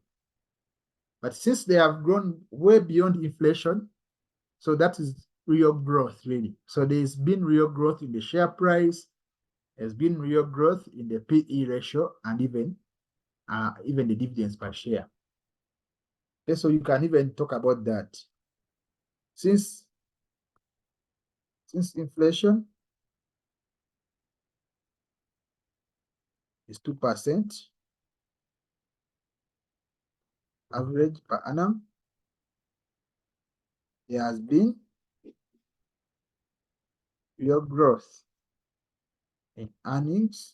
But since they have grown way beyond inflation, so that is real growth, really. So there's been real growth in the share price, there's been real growth in the PE ratio, and even the dividends per share. Okay, so you can even talk about that. Since inflation is 2% average per annum, there has been real growth in earnings.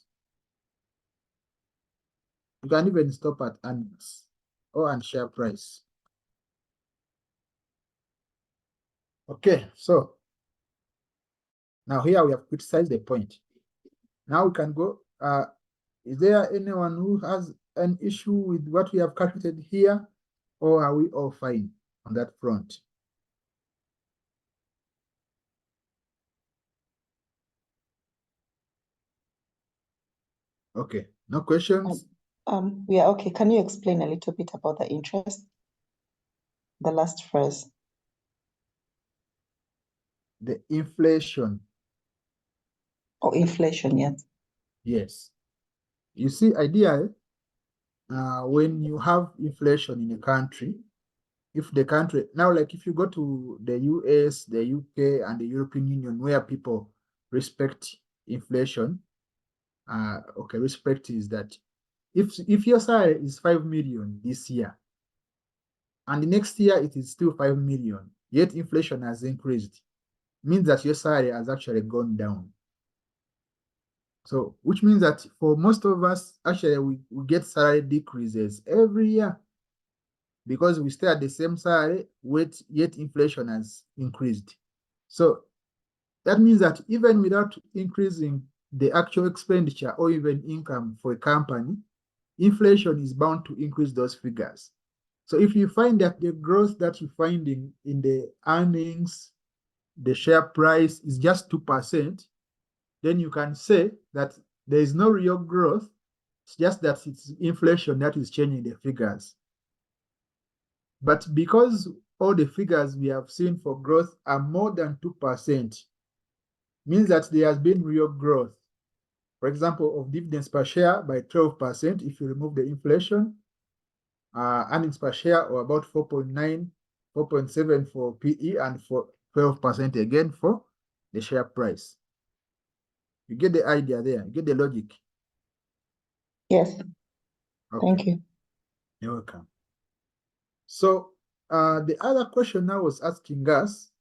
You can even stop at earnings or and share price. Okay, so now here we have criticized the point. Now we can go. Is there anyone who has an issue with what we have calculated here, or are we all fine on that front? Okay, no questions? We are okay. Can you explain a little bit about the interest? The last phrase. The inflation. Oh, inflation, yes. Yes. You see, ideally, when you have inflation in a country, if the country, now like if you go to the US, the UK, and the European Union, where people respect inflation, okay, respect is that if your salary is 5 million this year, and the next year it is still 5 million, yet inflation has increased, means that your salary has actually gone down. So, which means that for most of us, actually, we get salary decreases every year because we stay at the same salary, yet inflation has increased. So, that means that even without increasing the actual expenditure or even income for a company, inflation is bound to increase those figures. So, if you find that the growth that you're finding in the earnings, the share price is just 2%, then you can say that there is no real growth. It's just that it's inflation that is changing the figures. But because all the figures we have seen for growth are more than 2%, means that there has been real growth. For example, of dividends per share by 12% if you remove the inflation, earnings per share or about 4.9, 4.7 for PE, and for 12% again for the share price. You get the idea there, you get the logic. Yes. Okay. Thank you. You're welcome. So the other question I was asking us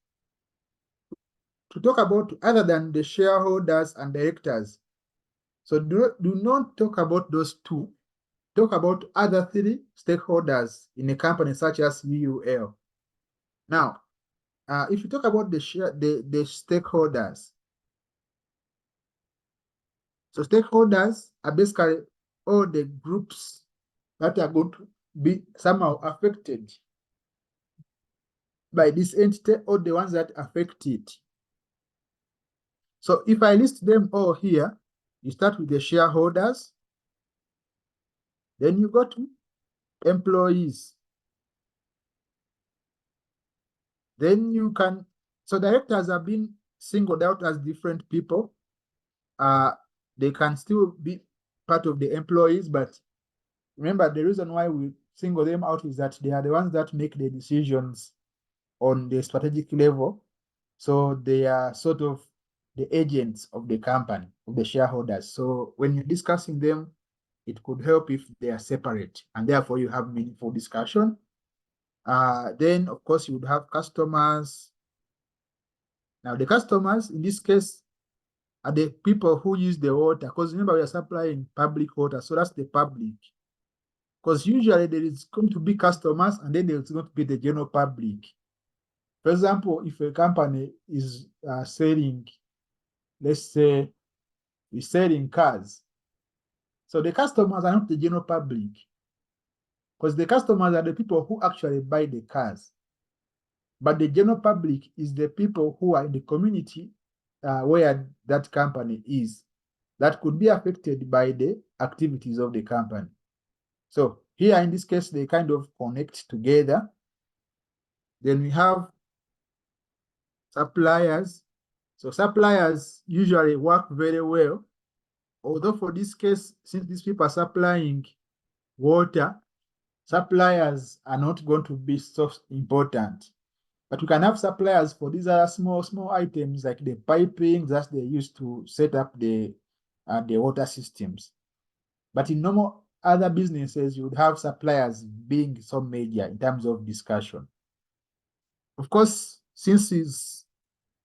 to talk about other than the shareholders and directors. So do not talk about those two. Talk about other three stakeholders in a company such as UUL. Now, if you talk about the stakeholders, so stakeholders are basically all the groups that are going to be somehow affected by this entity or the ones that affect it. So if I list them all here, you start with the shareholders, then you go to employees. Then you can, so directors have been singled out as different people. They can still be part of the employees, but remember the reason why we single them out is that they are the ones that make the decisions on the strategic level. So they are sort of the agents of the company, of the shareholders. So when you're discussing them, it could help if they are separate, and therefore you have meaningful discussion. Then, of course, you would have customers. Now, the customers, in this case, are the people who use the water, because remember, we are supplying public water, so that's the public. Because usually there is going to be customers, and then there's going to be the general public. For example, if a company is selling, let's say, we're selling cars, so the customers are not the general public, because the customers are the people who actually buy the cars. But the general public is the people who are in the community where that company is, that could be affected by the activities of the company. So here in this case, they kind of connect together. Then we have suppliers. So suppliers usually work very well, although for this case, since these people are supplying water, suppliers are not going to be so important. But we can have suppliers for these other small items like the piping that they use to set up the water systems. But in normal other businesses, you would have suppliers being so major in terms of discussion. Of course, since it's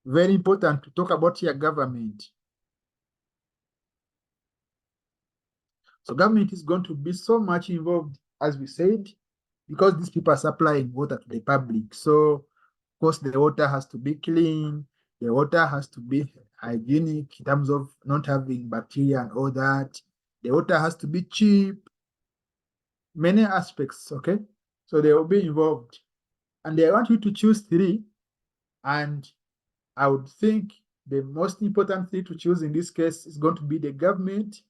very important to talk about your government, so government is going to be so much involved, as we said, because these people are supplying water to the public. So, of course, the water has to be clean. The water has to be hygienic in terms of not having bacteria and all that. The water has to be cheap. Many aspects, okay? So they will be involved. And they want you to choose three. And I would think the most important thing to choose in this case is going to be the government,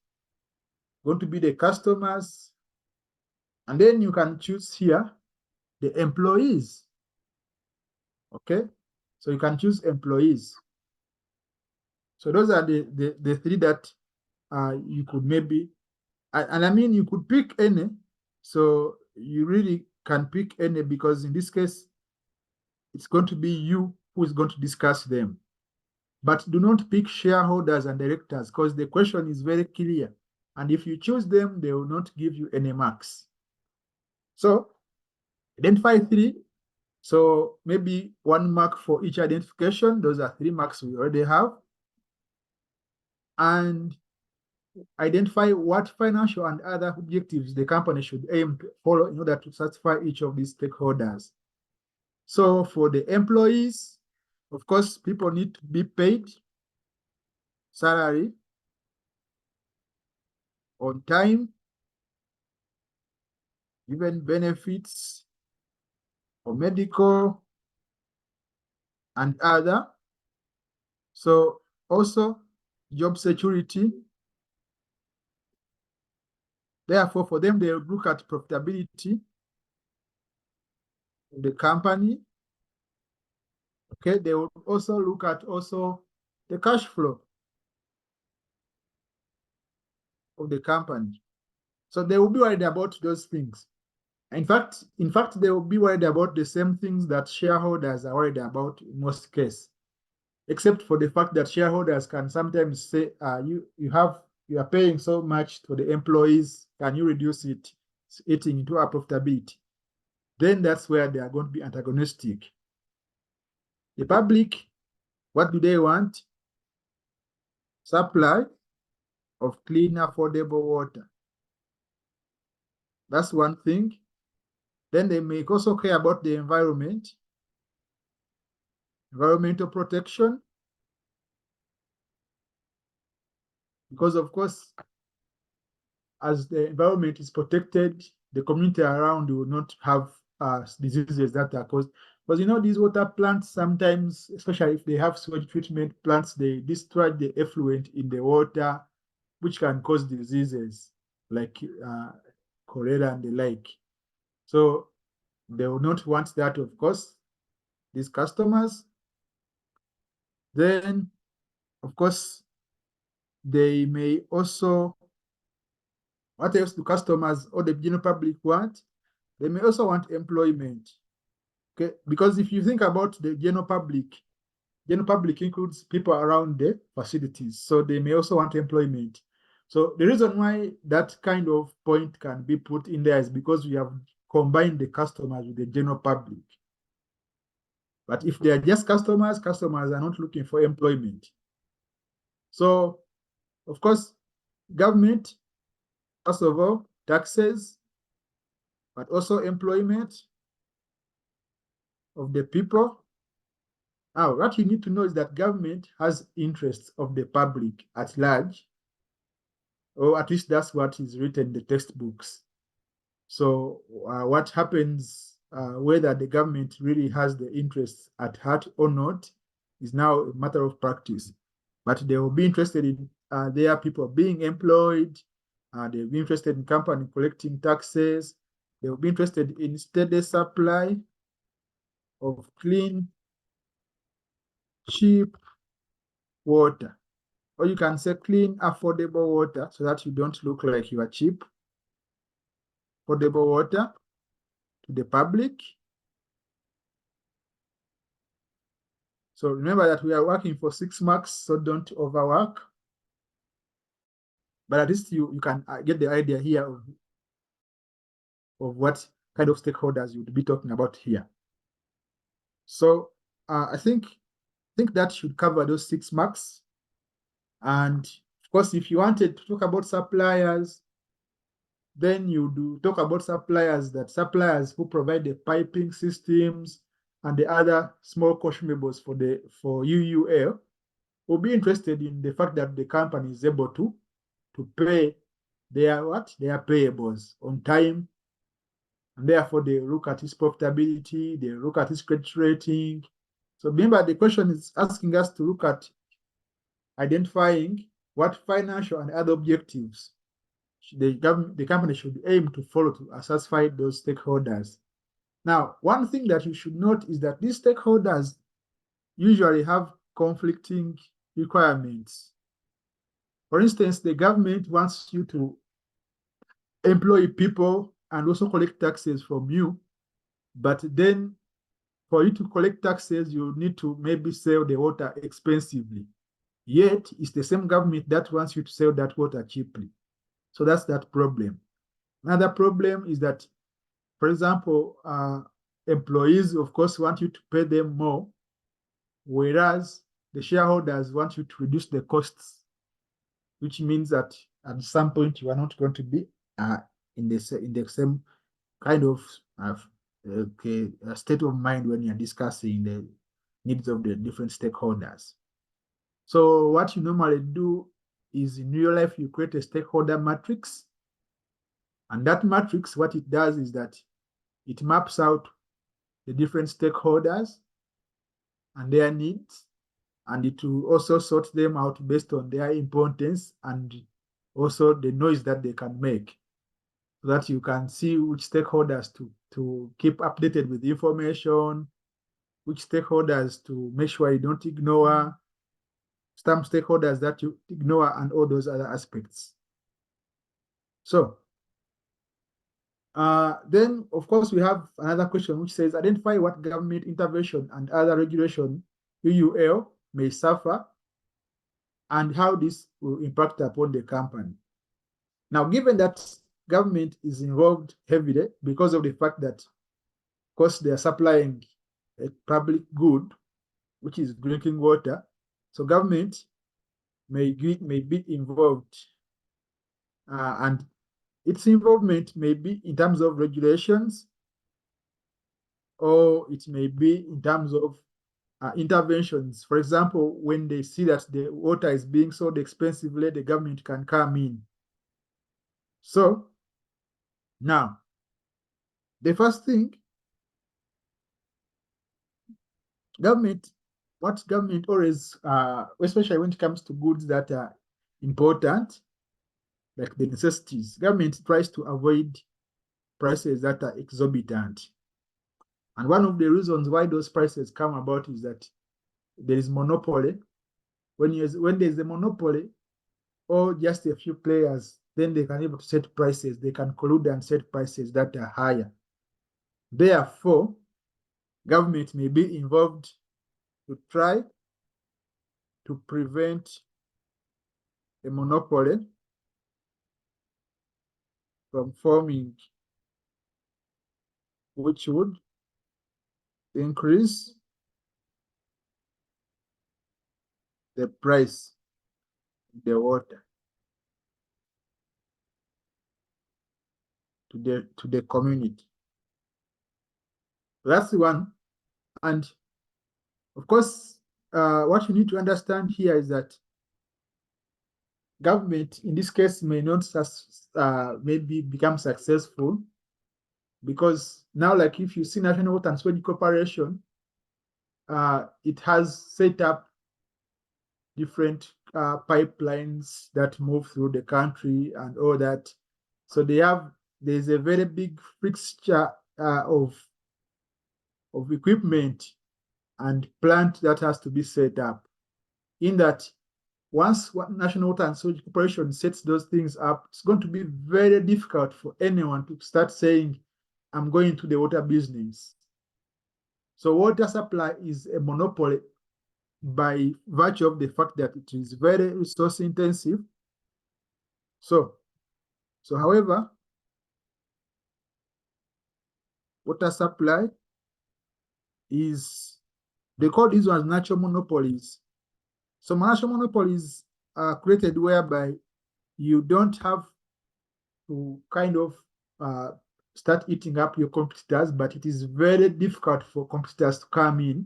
going to be the customers, and then you can choose here the employees. Okay, so you can choose employees. So those are the three that you could maybe, and I mean you could pick any. So you really can pick any, because in this case, it's going to be you who is going to discuss them. But do not pick shareholders and directors, because the question is very clear. And if you choose them, they will not give you any marks. So identify three. So maybe 1 mark for each identification. Those are 3 marks we already have. And identify what financial and other objectives the company should aim to follow in order to satisfy each of these stakeholders. So for the employees, of course, people need to be paid salary on time, given benefits for medical and other. So also job security. Therefore, for them, they look at profitability of the company. Okay, they will also look at the cash flow of the company. So they will be worried about those things. In fact, they will be worried about the same things that shareholders are worried about in most cases, except for the fact that shareholders can sometimes say, you are paying so much to the employees, can you reduce it? It's eating into our profitability. Then that's where they are going to be antagonistic. The public, what do they want? Supply of clean, affordable water. That's one thing. Then they may also care about the environment, environmental protection, because of course, as the environment is protected, the community around will not have diseases that are caused. Because you know, these water plants sometimes, especially if they have sewage treatment plants, they destroy the effluent in the water, which can cause diseases like cholera and the like. So they will not want that, of course, these customers. Then, of course, they may also, what else do customers or the general public want? They may also want employment. Okay, because if you think about the general public includes people around the facilities, so they may also want employment. So the reason why that kind of point can be put in there is because we have combined the customers with the general public. But if they are just customers are not looking for employment. So, of course, government, first of all, taxes, but also employment of the people. Now, what you need to know is that government has interests of the public at large, or at least that's what is written in the textbooks. So what happens whether the government really has the interests at heart or not is now a matter of practice. But they will be interested in their people being employed. They'll be interested in company collecting taxes. They will be interested in steady supply of clean, cheap water. Or you can say clean, affordable water so that you don't look like you are cheap. Affordable water to the public. So remember that we are working for 6 marks, so don't overwork. But at least you can get the idea here of what kind of stakeholders you would be talking about here. So I think that should cover those 6 marks. And of course, if you wanted to talk about suppliers, then you do talk about suppliers who provide the piping systems and the other small consumables for UUL will be interested in the fact that the company is able to pay their payables on time, and therefore they look at its profitability, they look at its credit rating. So remember, the question is asking us to look at identifying what financial and other objectives the company should aim to follow to satisfy those stakeholders. Now, one thing that you should note is that these stakeholders usually have conflicting requirements. For instance, the government wants you to employ people and also collect taxes from you, but then for you to collect taxes, you need to maybe sell the water expensively. Yet, it's the same government that wants you to sell that water cheaply. So that's that problem. Another problem is that, for example, employees, of course, want you to pay them more, whereas the shareholders want you to reduce the costs, which means that at some point you are not going to be in the same kind of state of mind when you're discussing the needs of the different stakeholders. So what you normally do is, in real life, you create a stakeholder matrix. And that matrix, what it does is that it maps out the different stakeholders and their needs, and it will also sort them out based on their importance and also the noise that they can make, so that you can see which stakeholders to keep updated with information, which stakeholders to make sure you don't ignore, some stakeholders that you ignore, and all those other aspects. So then, of course, we have another question which says, identify what government intervention and other regulation UUL may suffer and how this will impact upon the company. Now, given that government is involved heavily because of the fact that, of course, they are supplying a public good, which is drinking water, so government may be involved, and its involvement may be in terms of regulations, or it may be in terms of interventions. For example, when they see that the water is being sold expensively, the government can come in. So now, the first thing, what government always, especially when it comes to goods that are important, like the necessities, government tries to avoid prices that are exorbitant. And one of the reasons why those prices come about is that there is monopoly. When there's a monopoly, or just a few players, then they can be able to set prices. They can collude and set prices that are higher. Therefore, government may be involved to try to prevent a monopoly from forming, which would increase the price of the water to the community. That's the one. And of course, what you need to understand here is that government, in this case, may not maybe become successful because now, like if you see National Water and Sewage Corporation, it has set up different pipelines that move through the country and all that. So there's a very big fixture of equipment and plant that has to be set up. In that, once National Water and Sewage Corporation sets those things up, it's going to be very difficult for anyone to start saying, I'm going to the water business. So water supply is a monopoly by virtue of the fact that it is very resource intensive. So however, water supply is, they call these ones natural monopolies. So natural monopolies are created whereby you don't have to kind of start eating up your competitors, but it is very difficult for competitors to come in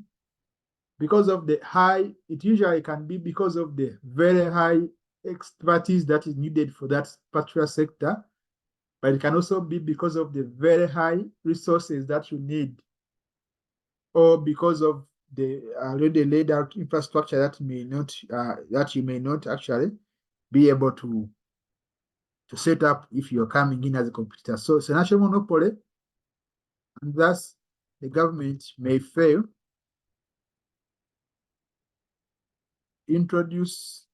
because of the high, it usually can be because of the very high expertise that is needed for that particular sector, but it can also be because of the very high resources that you need, or because of the already laid out infrastructure that may not that you may not actually be able to set up if you're coming in as a competitor. So it's a national monopoly, and thus the government may fail introduce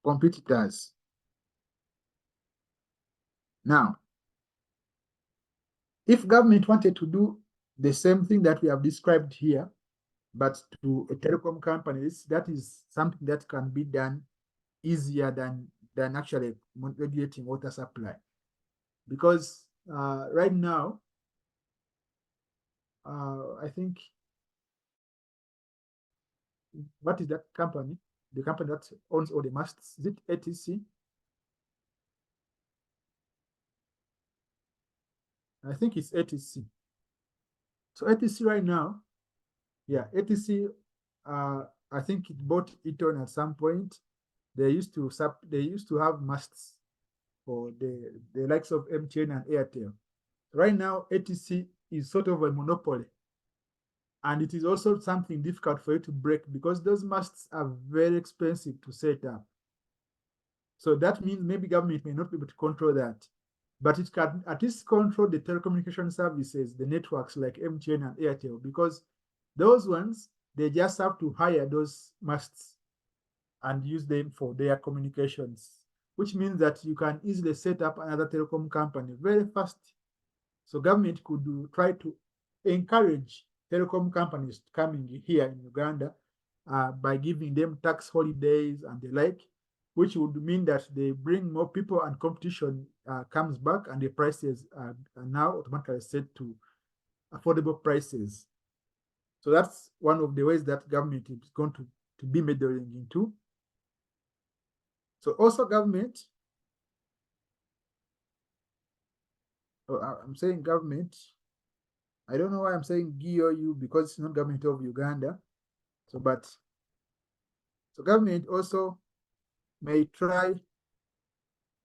competitors. Now, if government wanted to do the same thing that we have described here, but to a telecom companies, that is something that can be done easier than actually regulating water supply. Because right now, I think, what is that company? The company that owns all the masts, is it ATC? I think it's ATC. So ATC right now, yeah, ATC, I think it bought Eaton at some point. They used to have masts for the likes of MTN and Airtel. Right now, ATC is sort of a monopoly. And it is also something difficult for you to break because those masts are very expensive to set up. So that means maybe government may not be able to control that, but it can at least control the telecommunication services, the networks like MTN and Airtel, because those ones, they just have to hire those masts and use them for their communications, which means that you can easily set up another telecom company very fast. So government could try to encourage telecom companies coming here in Uganda by giving them tax holidays and the like, which would mean that they bring more people and competition comes back, and the prices are now automatically set to affordable prices. So that's one of the ways that government is going to be meddling into. So also government, I'm saying government, I don't know why I'm saying GOU, because it's not government of Uganda. So government also may try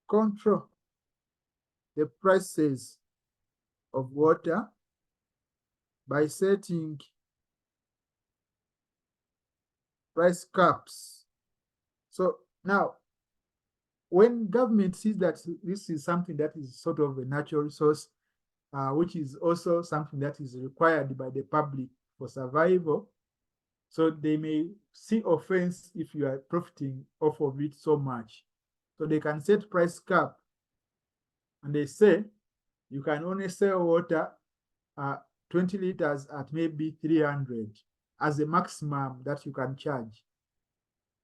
control the prices of water by setting price caps. So now, when government sees that this is something that is sort of a natural resource, which is also something that is required by the public for survival, so they may see offense if you are profiting off of it so much. So they can set price cap, and they say you can only sell water 20 liters at maybe 300 as a maximum that you can charge.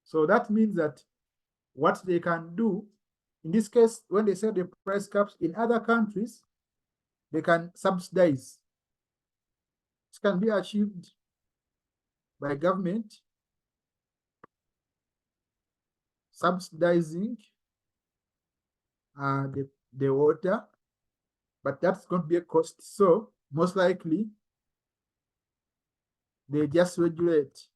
So that means that what they can do, in this case, when they set the price caps in other countries, they can subsidize. This can be achieved by government subsidizing the water, but that's going to be a cost. So most likely, they just regulate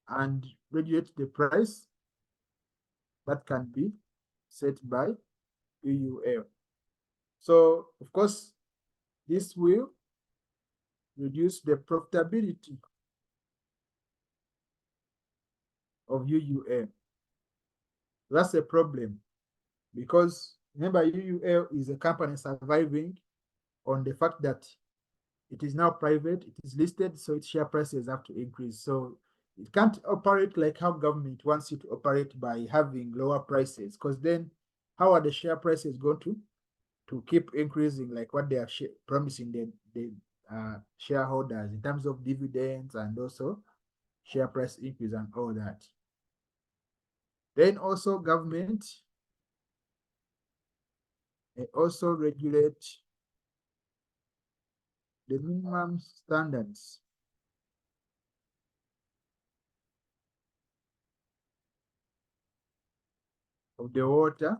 the price that can be set by UUL. So, of course, this will reduce the profitability of UUL. That's a problem because remember, UUL is a company surviving on the fact that it is now private, it is listed, so its share prices have to increase. So it can't operate like how government wants you to operate by having lower prices, because then how are the share prices going to keep increasing like what they are promising the shareholders in terms of dividends and also share price increase and all that. Then also government also regulate the minimum standards of the water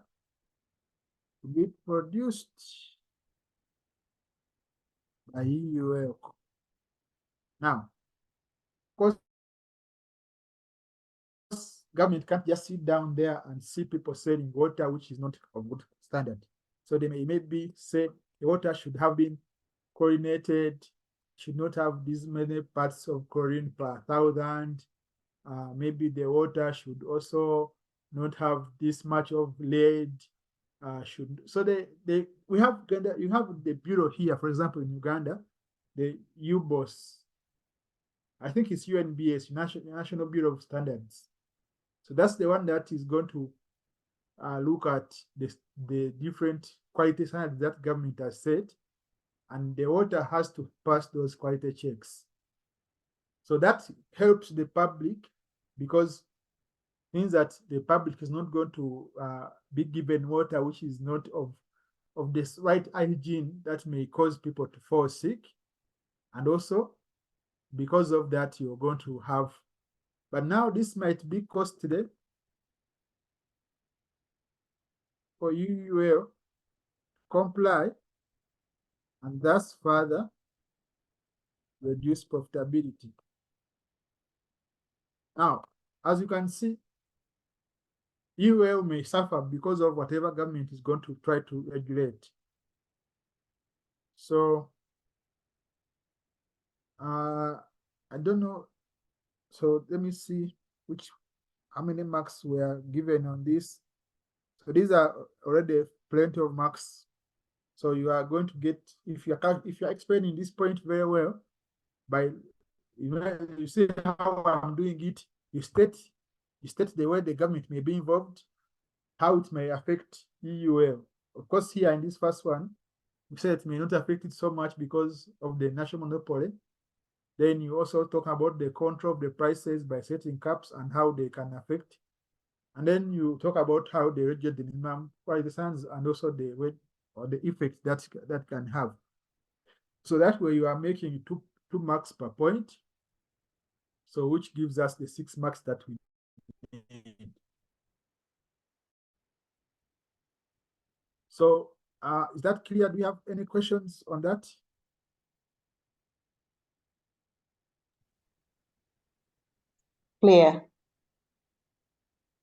to be produced by UUL. Now, of course, government can't just sit down there and see people selling water which is not of good standard. So they may maybe say the water should have been chlorinated, should not have this many parts of chlorine per thousand. Maybe the water should also not have this much of lead. We have Uganda, you have the bureau here, for example, in Uganda, the UBOS. I think it's UNBS, National Bureau of Standards. So that's the one that is going to look at the different quality standards that government has set, and the water has to pass those quality checks. So that helps the public because means that the public is not going to be given water which is not of this right hygiene that may cause people to fall sick. And also, because of that, you're going to have, but now this might be costly for UUL to comply and thus further reduce profitability. Now, as you can see, UUL may suffer because of whatever government is going to try to regulate. So, I don't know. So let me see how many marks were given on this. So these are already plenty of marks. So you are going to get, if you're explaining this point very well, by you see how I'm doing it, you state the way the government may be involved, how it may affect UUL. Of course, here in this first one, you say it may not affect it so much because of the national monopoly. Then you also talk about the control of the prices by setting caps and how they can affect. And then you talk about how they regulate the minimum quality standards and also the weight or the effect that can have. So that way you are making two marks per point. So which gives us the 6 marks that we need. So is that clear? Do you have any questions on that? Clear.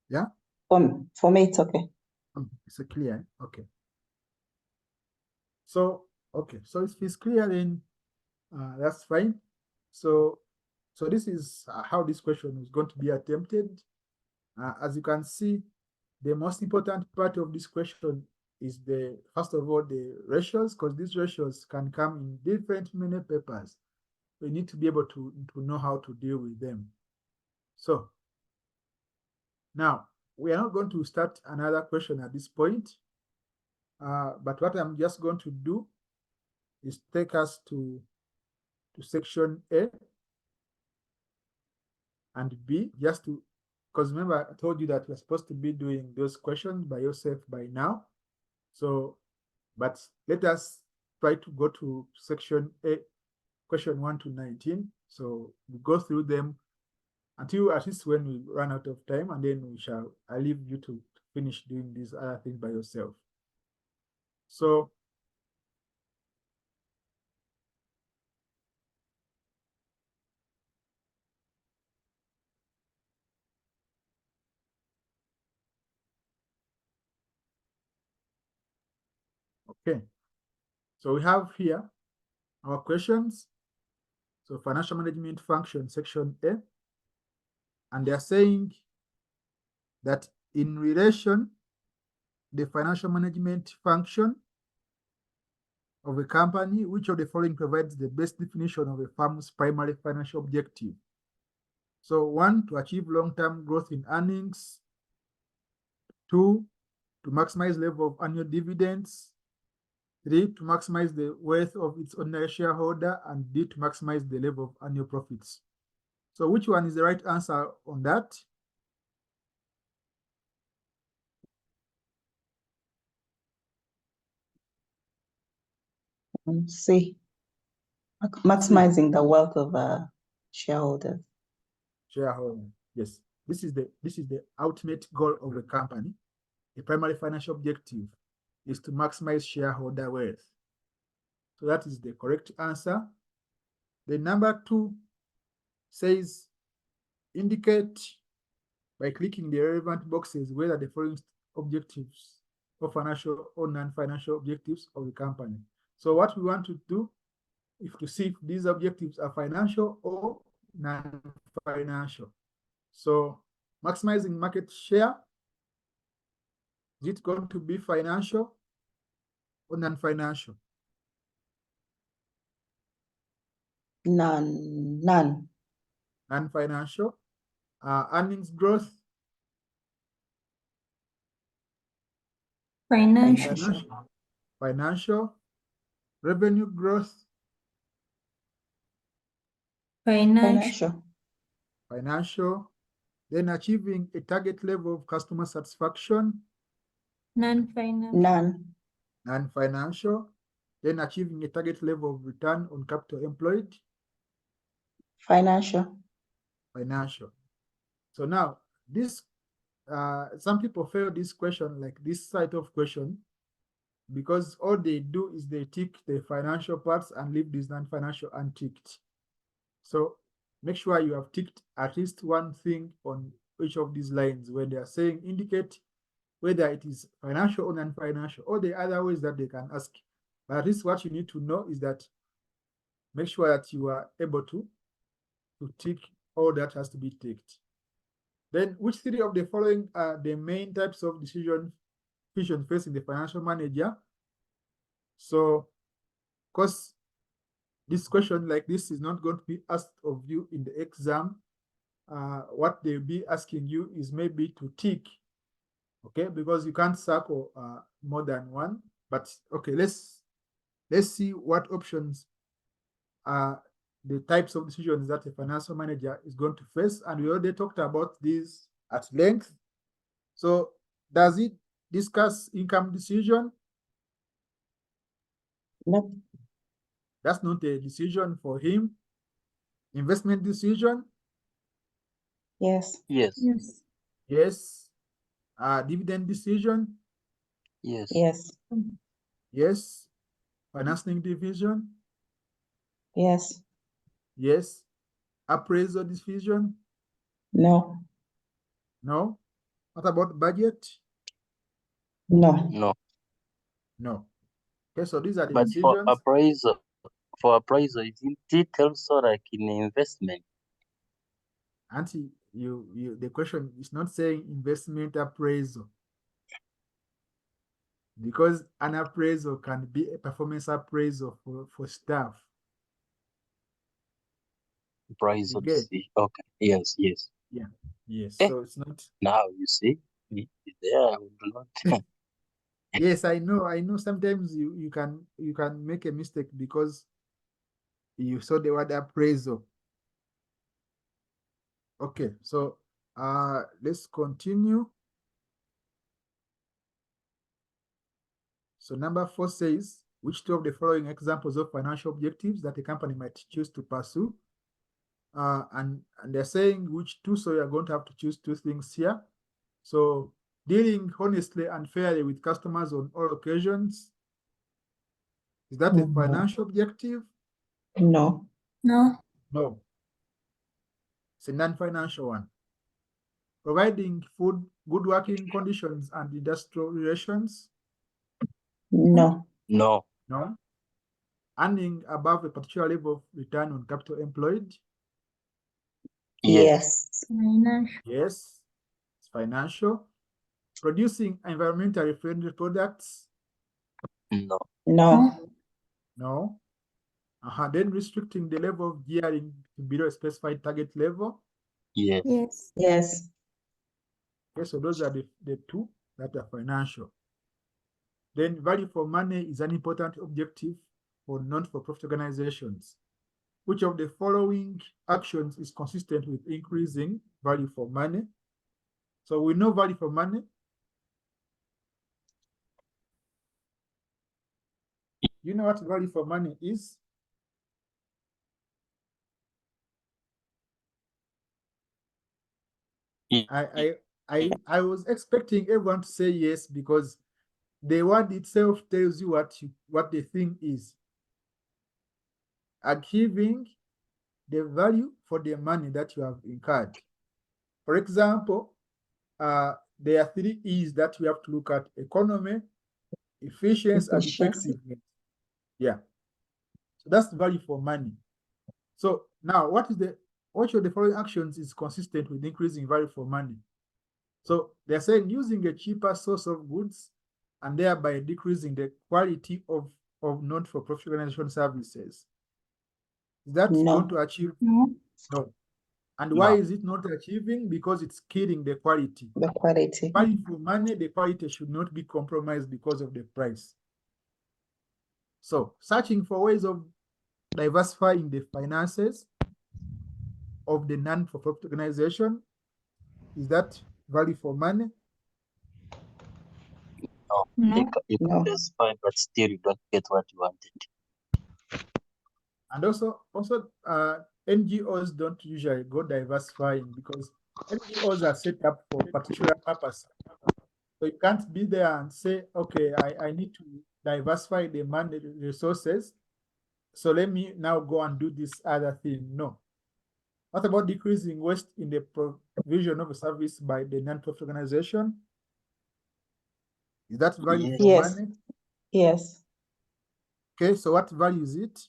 Yeah? For me, it's okay. It's clear. Okay. So, okay. So if it's clear, then that's fine. So this is how this question is going to be attempted. As you can see, the most important part of this question is first of all, the ratios, because these ratios can come in different many papers. We need to be able to know how to deal with them. So now we are not going to start another question at this point. But what I'm just going to do is take us to section A and B, just to, because remember I told you that we're supposed to be doing those questions by yourself by now. So, but let us try to go to section A, question 1 to 19. So we go through them until at least when we run out of time, and then I'll leave you to finish doing these other things by yourself. So Okay. So we have here our questions. So financial management function, section A. And they're saying that in relation, the financial management function of a company, which of the following provides the best definition of a firm's primary financial objective? So 1, to achieve long-term growth in earnings. 2, to maximize level of annual dividends. 3, to maximize the wealth of its ordinary shareholder. And D, to maximize the level of annual profits. So which one is the right answer on that? C. Maximizing the wealth of shareholders. Shareholder. Yes. This is the ultimate goal of the company. The primary financial objective is to maximize shareholder wealth. So that is the correct answer. The number 2 says indicate by clicking the relevant boxes whether the following objectives or financial or non-financial objectives of the company. So what we want to do is to see if these objectives are financial or non-financial. So maximizing market share, is it going to be financial or non-financial? None. Non-financial. Earnings growth. Financial. Financial. Revenue growth. Financial. Financial. Then achieving a target level of customer satisfaction. Non-financial. Non-financial. Then achieving a target level of return on capital employed. Financial. So now this some people fail this question, like this side of question, because all they do is they tick the financial parts and leave this non-financial unticked. So make sure you have ticked at least one thing on each of these lines when they are saying indicate whether it is financial or non-financial, or the other ways that they can ask. But at least what you need to know is that make sure that you are able to tick all that has to be ticked. Then which 3 of the following are the main types of decision facing the financial manager? So, of course, this question like this is not going to be asked of you in the exam. What they'll be asking you is maybe to tick, okay, because you can't circle more than one. But okay, let's see what options are the types of decisions that a financial manager is going to face. And we already talked about these at length. So does it discuss income decision? Nope. That's not a decision for him. Investment decision? Yes. Yes. Yes. Dividend decision? Yes. Yes. Financing division? Yes. Yes. Appraisal decision? No. No. What about budget? No. No. Okay, so these are the But decisions. for appraisal, isn't it also like in investment? Auntie, the question is not saying investment appraisal, because an appraisal can be a performance appraisal for staff. Appraisal. Okay. Okay. Yes. Yes. Eh. So it's not. Now you see, there I would not. Yes, I know. Sometimes you can make a mistake because you saw the word appraisal. Okay, so let's continue. So number 4 says, which 2 of the following examples of financial objectives that a company might choose to pursue? And they're saying which 2, so you're going to have to choose 2 things here. So dealing honestly and fairly with customers on all occasions. Is that a financial objective? No. No. No. It's a non-financial one. Providing food, good working conditions and industrial relations? No. No. No. Earning above a particular level of return on capital employed? Yes. Financial. Yes, it's financial. Producing environmentally friendly products? No. No. No. Then restricting the level of gearing to below a specified target level? Yes. Yes. Yes. Okay, so those are the two that are financial. Then value for money is an important objective for non-for-profit organizations. Which of the following actions is consistent with increasing value for money? So we know value for money. You know what value for money is? I was expecting everyone to say yes, because the word itself tells you what the thing is. Achieving the value for the money that you have incurred. For example, there are 3 E's that we have to look at: economy, efficiency, and Efficiency. effectiveness. Yeah. So that's value for money. So now, which of the following actions is consistent with increasing value for money? So they're saying using a cheaper source of goods and thereby decreasing the quality of non-for-profit organization services. Is that No. going to achieve? No. No. And why No. is it not achieving? Because it's killing the quality. The quality. Value for money, the quality should not be compromised because of the price. So searching for ways of diversifying the finances of the non-for-profit organization, is that value for money? No. No. You can No. diversify, but still you don't get what you wanted. And also NGOs don't usually go diversifying, because NGOs are set up for particular purpose. So you can't be there and say, okay, I need to diversify the money resources, so let me now go and do this other thing. No. What about decreasing waste in the provision of a service by the non-profit organization? Is that value Yes. for Yes. money? Yes. Okay, so what value is it?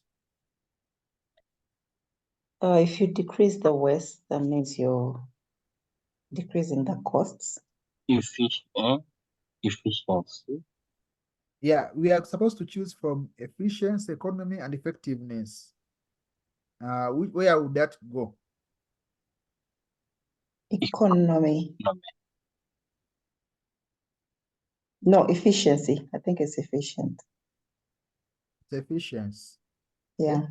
If you decrease the waste, that means you're decreasing the costs. Efficiency. Yeah, we are supposed to choose from efficiency, economy, and effectiveness. Where would that go? Economy. Economy. No, efficiency. I think it's efficient. It's efficiency. Yeah.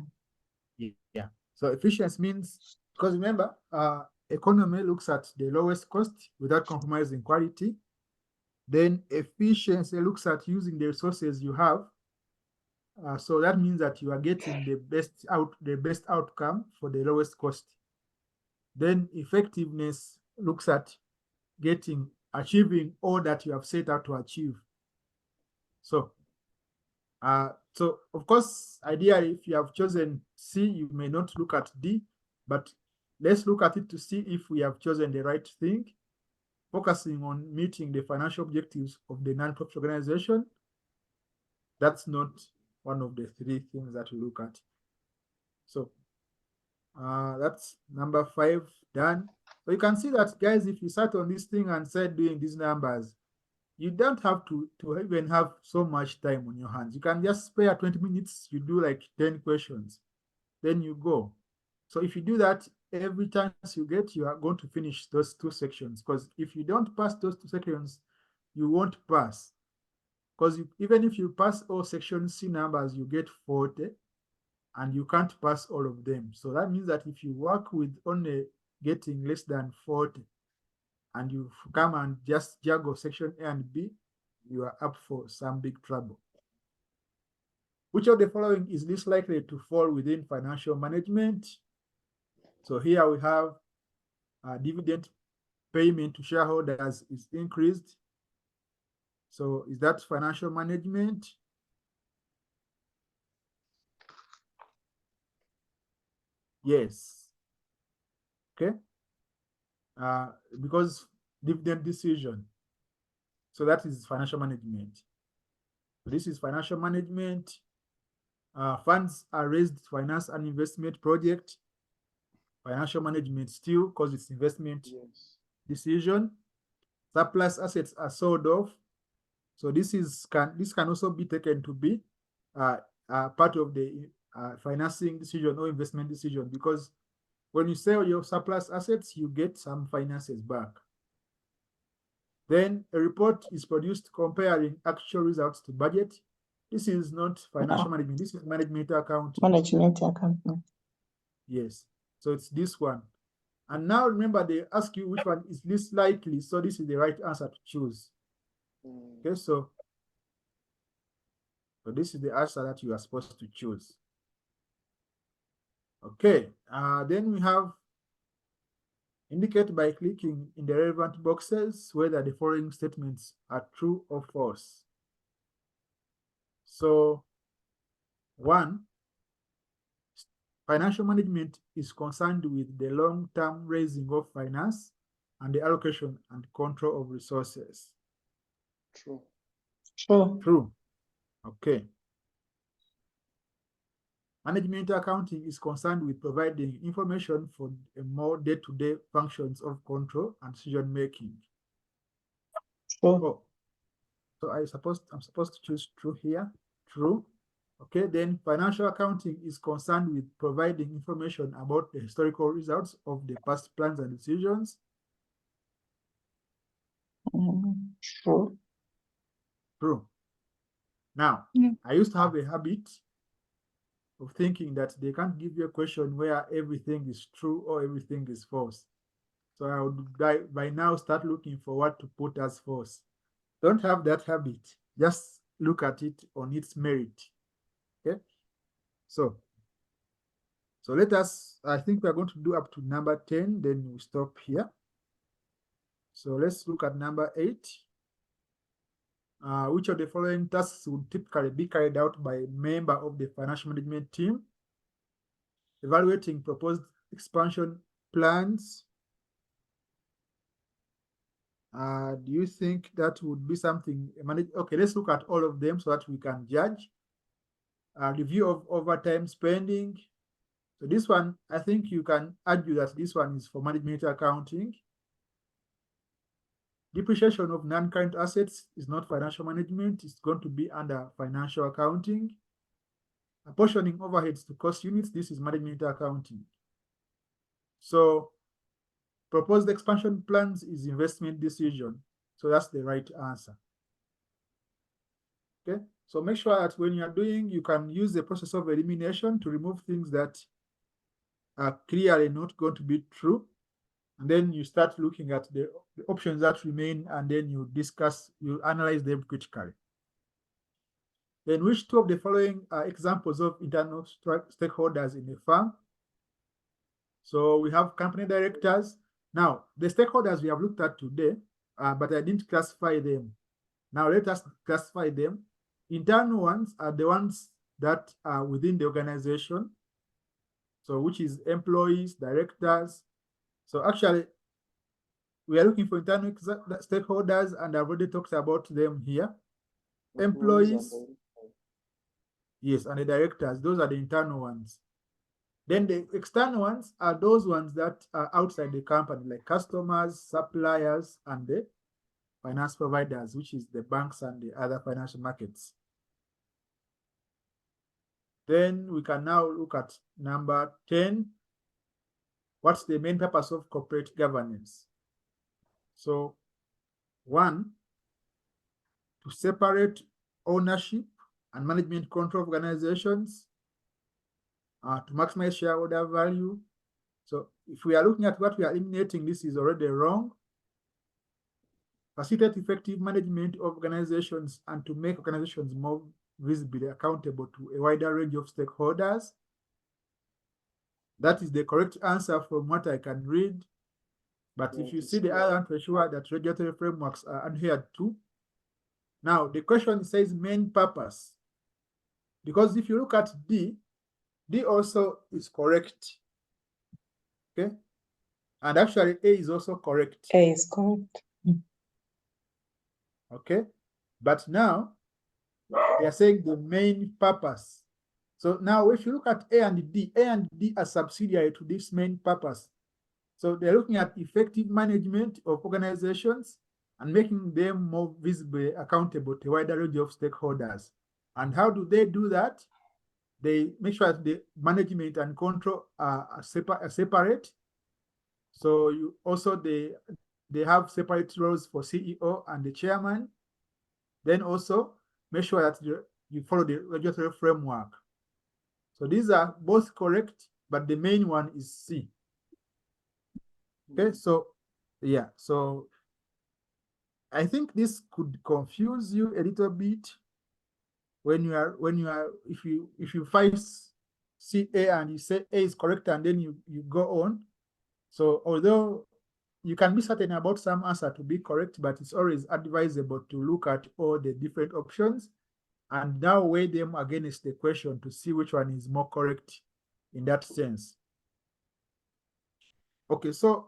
Yeah. So efficiency means, because remember, economy looks at the lowest cost without compromising quality. Then efficiency looks at using the resources you have. So that means that you are getting the best outcome for the lowest cost. Then effectiveness looks at achieving all that you have set out to achieve. So of course, ideally, if you have chosen C, you may not look at D, but let's look at it to see if we have chosen the right thing, focusing on meeting the financial objectives of the non-profit organization. That's not one of the 3 things that we look at. So that's number 5 done. So you can see that, guys, if you sat on this thing and said doing these numbers, you don't have to even have so much time on your hands. You can just spare 20 minutes, you do like 10 questions, then you go. So if you do that every chance you get, you are going to finish those 2 sections, because if you don't pass those 2 sections, you won't pass. Because even if you pass all sections C numbers, you get 40, and you can't pass all of them. So that means that if you work with only getting less than 40, and you come and just juggle section A and B, you are up for some big trouble. Which of the following is least likely to fall within financial management? So here we have dividend payment to shareholders is increased. So is that financial management? Yes. Okay. Because dividend decision. So that is financial management. This is financial management. Funds are raised to finance an investment project. Financial management still, because it's investment decision. Surplus assets are sold off. So this can also be taken to be part of the financing decision or investment decision, because when you sell your surplus assets, you get some finances back. Then a report is produced comparing actual results to budget. This is not financial management, this is management accounting. Management accounting. Yes, so it's this one. And now remember, they ask you which one is least likely, so this is the right answer to choose. Okay, so this is the answer that you are supposed to choose. Okay, then we have indicate by clicking in the relevant boxes whether the following statements are true or false. So 1, financial management is concerned with the long-term raising of finance and the allocation and control of resources. True. True. True. Okay. Management accounting is concerned with providing information for more day-to-day functions of control and decision-making. True. Oh, so I'm supposed to choose true here. True. Okay, then financial accounting is concerned with providing information about the historical results of the past plans and decisions. True. True. Now, I used to have a habit of thinking that they can't give you a question where everything is true or everything is false. So I would by now start looking for what to put as false. Don't have that habit. Just look at it on its merit. Okay. So let us, I think we're going to do up to number 10, then we stop here. So let's look at number 8. Which of the following tasks would typically be carried out by a member of the financial management team? Evaluating proposed expansion plans. Do you think that would be something? Okay, let's look at all of them so that we can judge. Review of overtime spending. So this one, I think you can argue that this one is for management accounting. Depreciation of non-current assets is not financial management. It's going to be under financial accounting. Apportioning overheads to cost units, this is management accounting. So proposed expansion plans is investment decision. So that's the right answer. Okay, so make sure that when you're doing, you can use the process of elimination to remove things that are clearly not going to be true. And then you start looking at the options that remain, and then you analyze them critically. Then which two of the following are examples of internal stakeholders in a firm? So we have company directors. Now, the stakeholders we have looked at today, but I didn't classify them. Now let us classify them. Internal ones are the ones that are within the organization. So which is employees, directors. So actually, we are looking for internal stakeholders, and I've already talked about them here. Employees, yes, and the directors, those are the internal ones. Then the external ones are those ones that are outside the company, like customers, suppliers, and the finance providers, which is the banks and the other financial markets. Then we can now look at number 10. What's the main purpose of corporate governance? So 1, to separate ownership and management control of organizations, to maximize shareholder value. So if we are looking at what we are eliminating, this is already wrong. Facilitate effective management of organizations and to make organizations more visibly accountable to a wider range of stakeholders. That is the correct answer from what I can read. But if you see the other one, for sure that regulatory frameworks are adhered to. Now, the question says main purpose. Because if you look at D also is correct. Okay? And actually, A is also correct. A is correct. Okay? But now, They are saying the main purpose. So now if you look at A and D are subsidiary to this main purpose. So they're looking at effective management of organizations and making them more visibly accountable to a wider range of stakeholders. And how do they do that? They make sure that the management and control are separate. So you also they have separate roles for CEO and the chairman. Then also make sure that you follow the regulatory framework. So these are both correct, but the main one is C. Okay, so yeah, so I think this could confuse you a little bit when you are if you find C A and you say A is correct and then you go on. So although you can be certain about some answer to be correct, but it's always advisable to look at all the different options and now weigh them against the question to see which one is more correct in that sense. Okay, so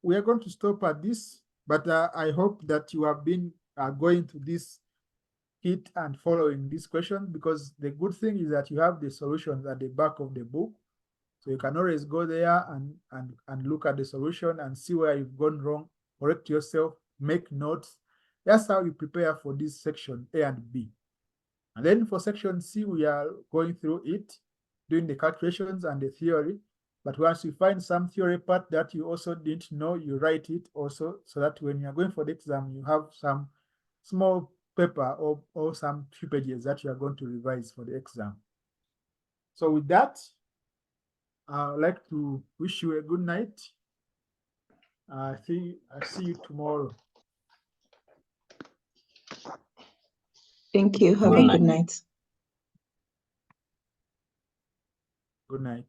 we are going to stop at this, but I hope that you have been going to this kit and following this question, because the good thing is that you have the solutions at the back of the book. So you can always go there and look at the solution and see where you've gone wrong, correct yourself, make notes. That's how you prepare for this section A and B. And then for section C, we are going through it, doing the calculations and the theory. But once you find some theory part that you also didn't know, you write it also, so that when you're going for the exam, you have some small paper or some few pages that you are going to revise for the exam. So with that, I'd like to wish you a good night. I'll see you tomorrow. Thank you. Have Good a night. good night. Good night.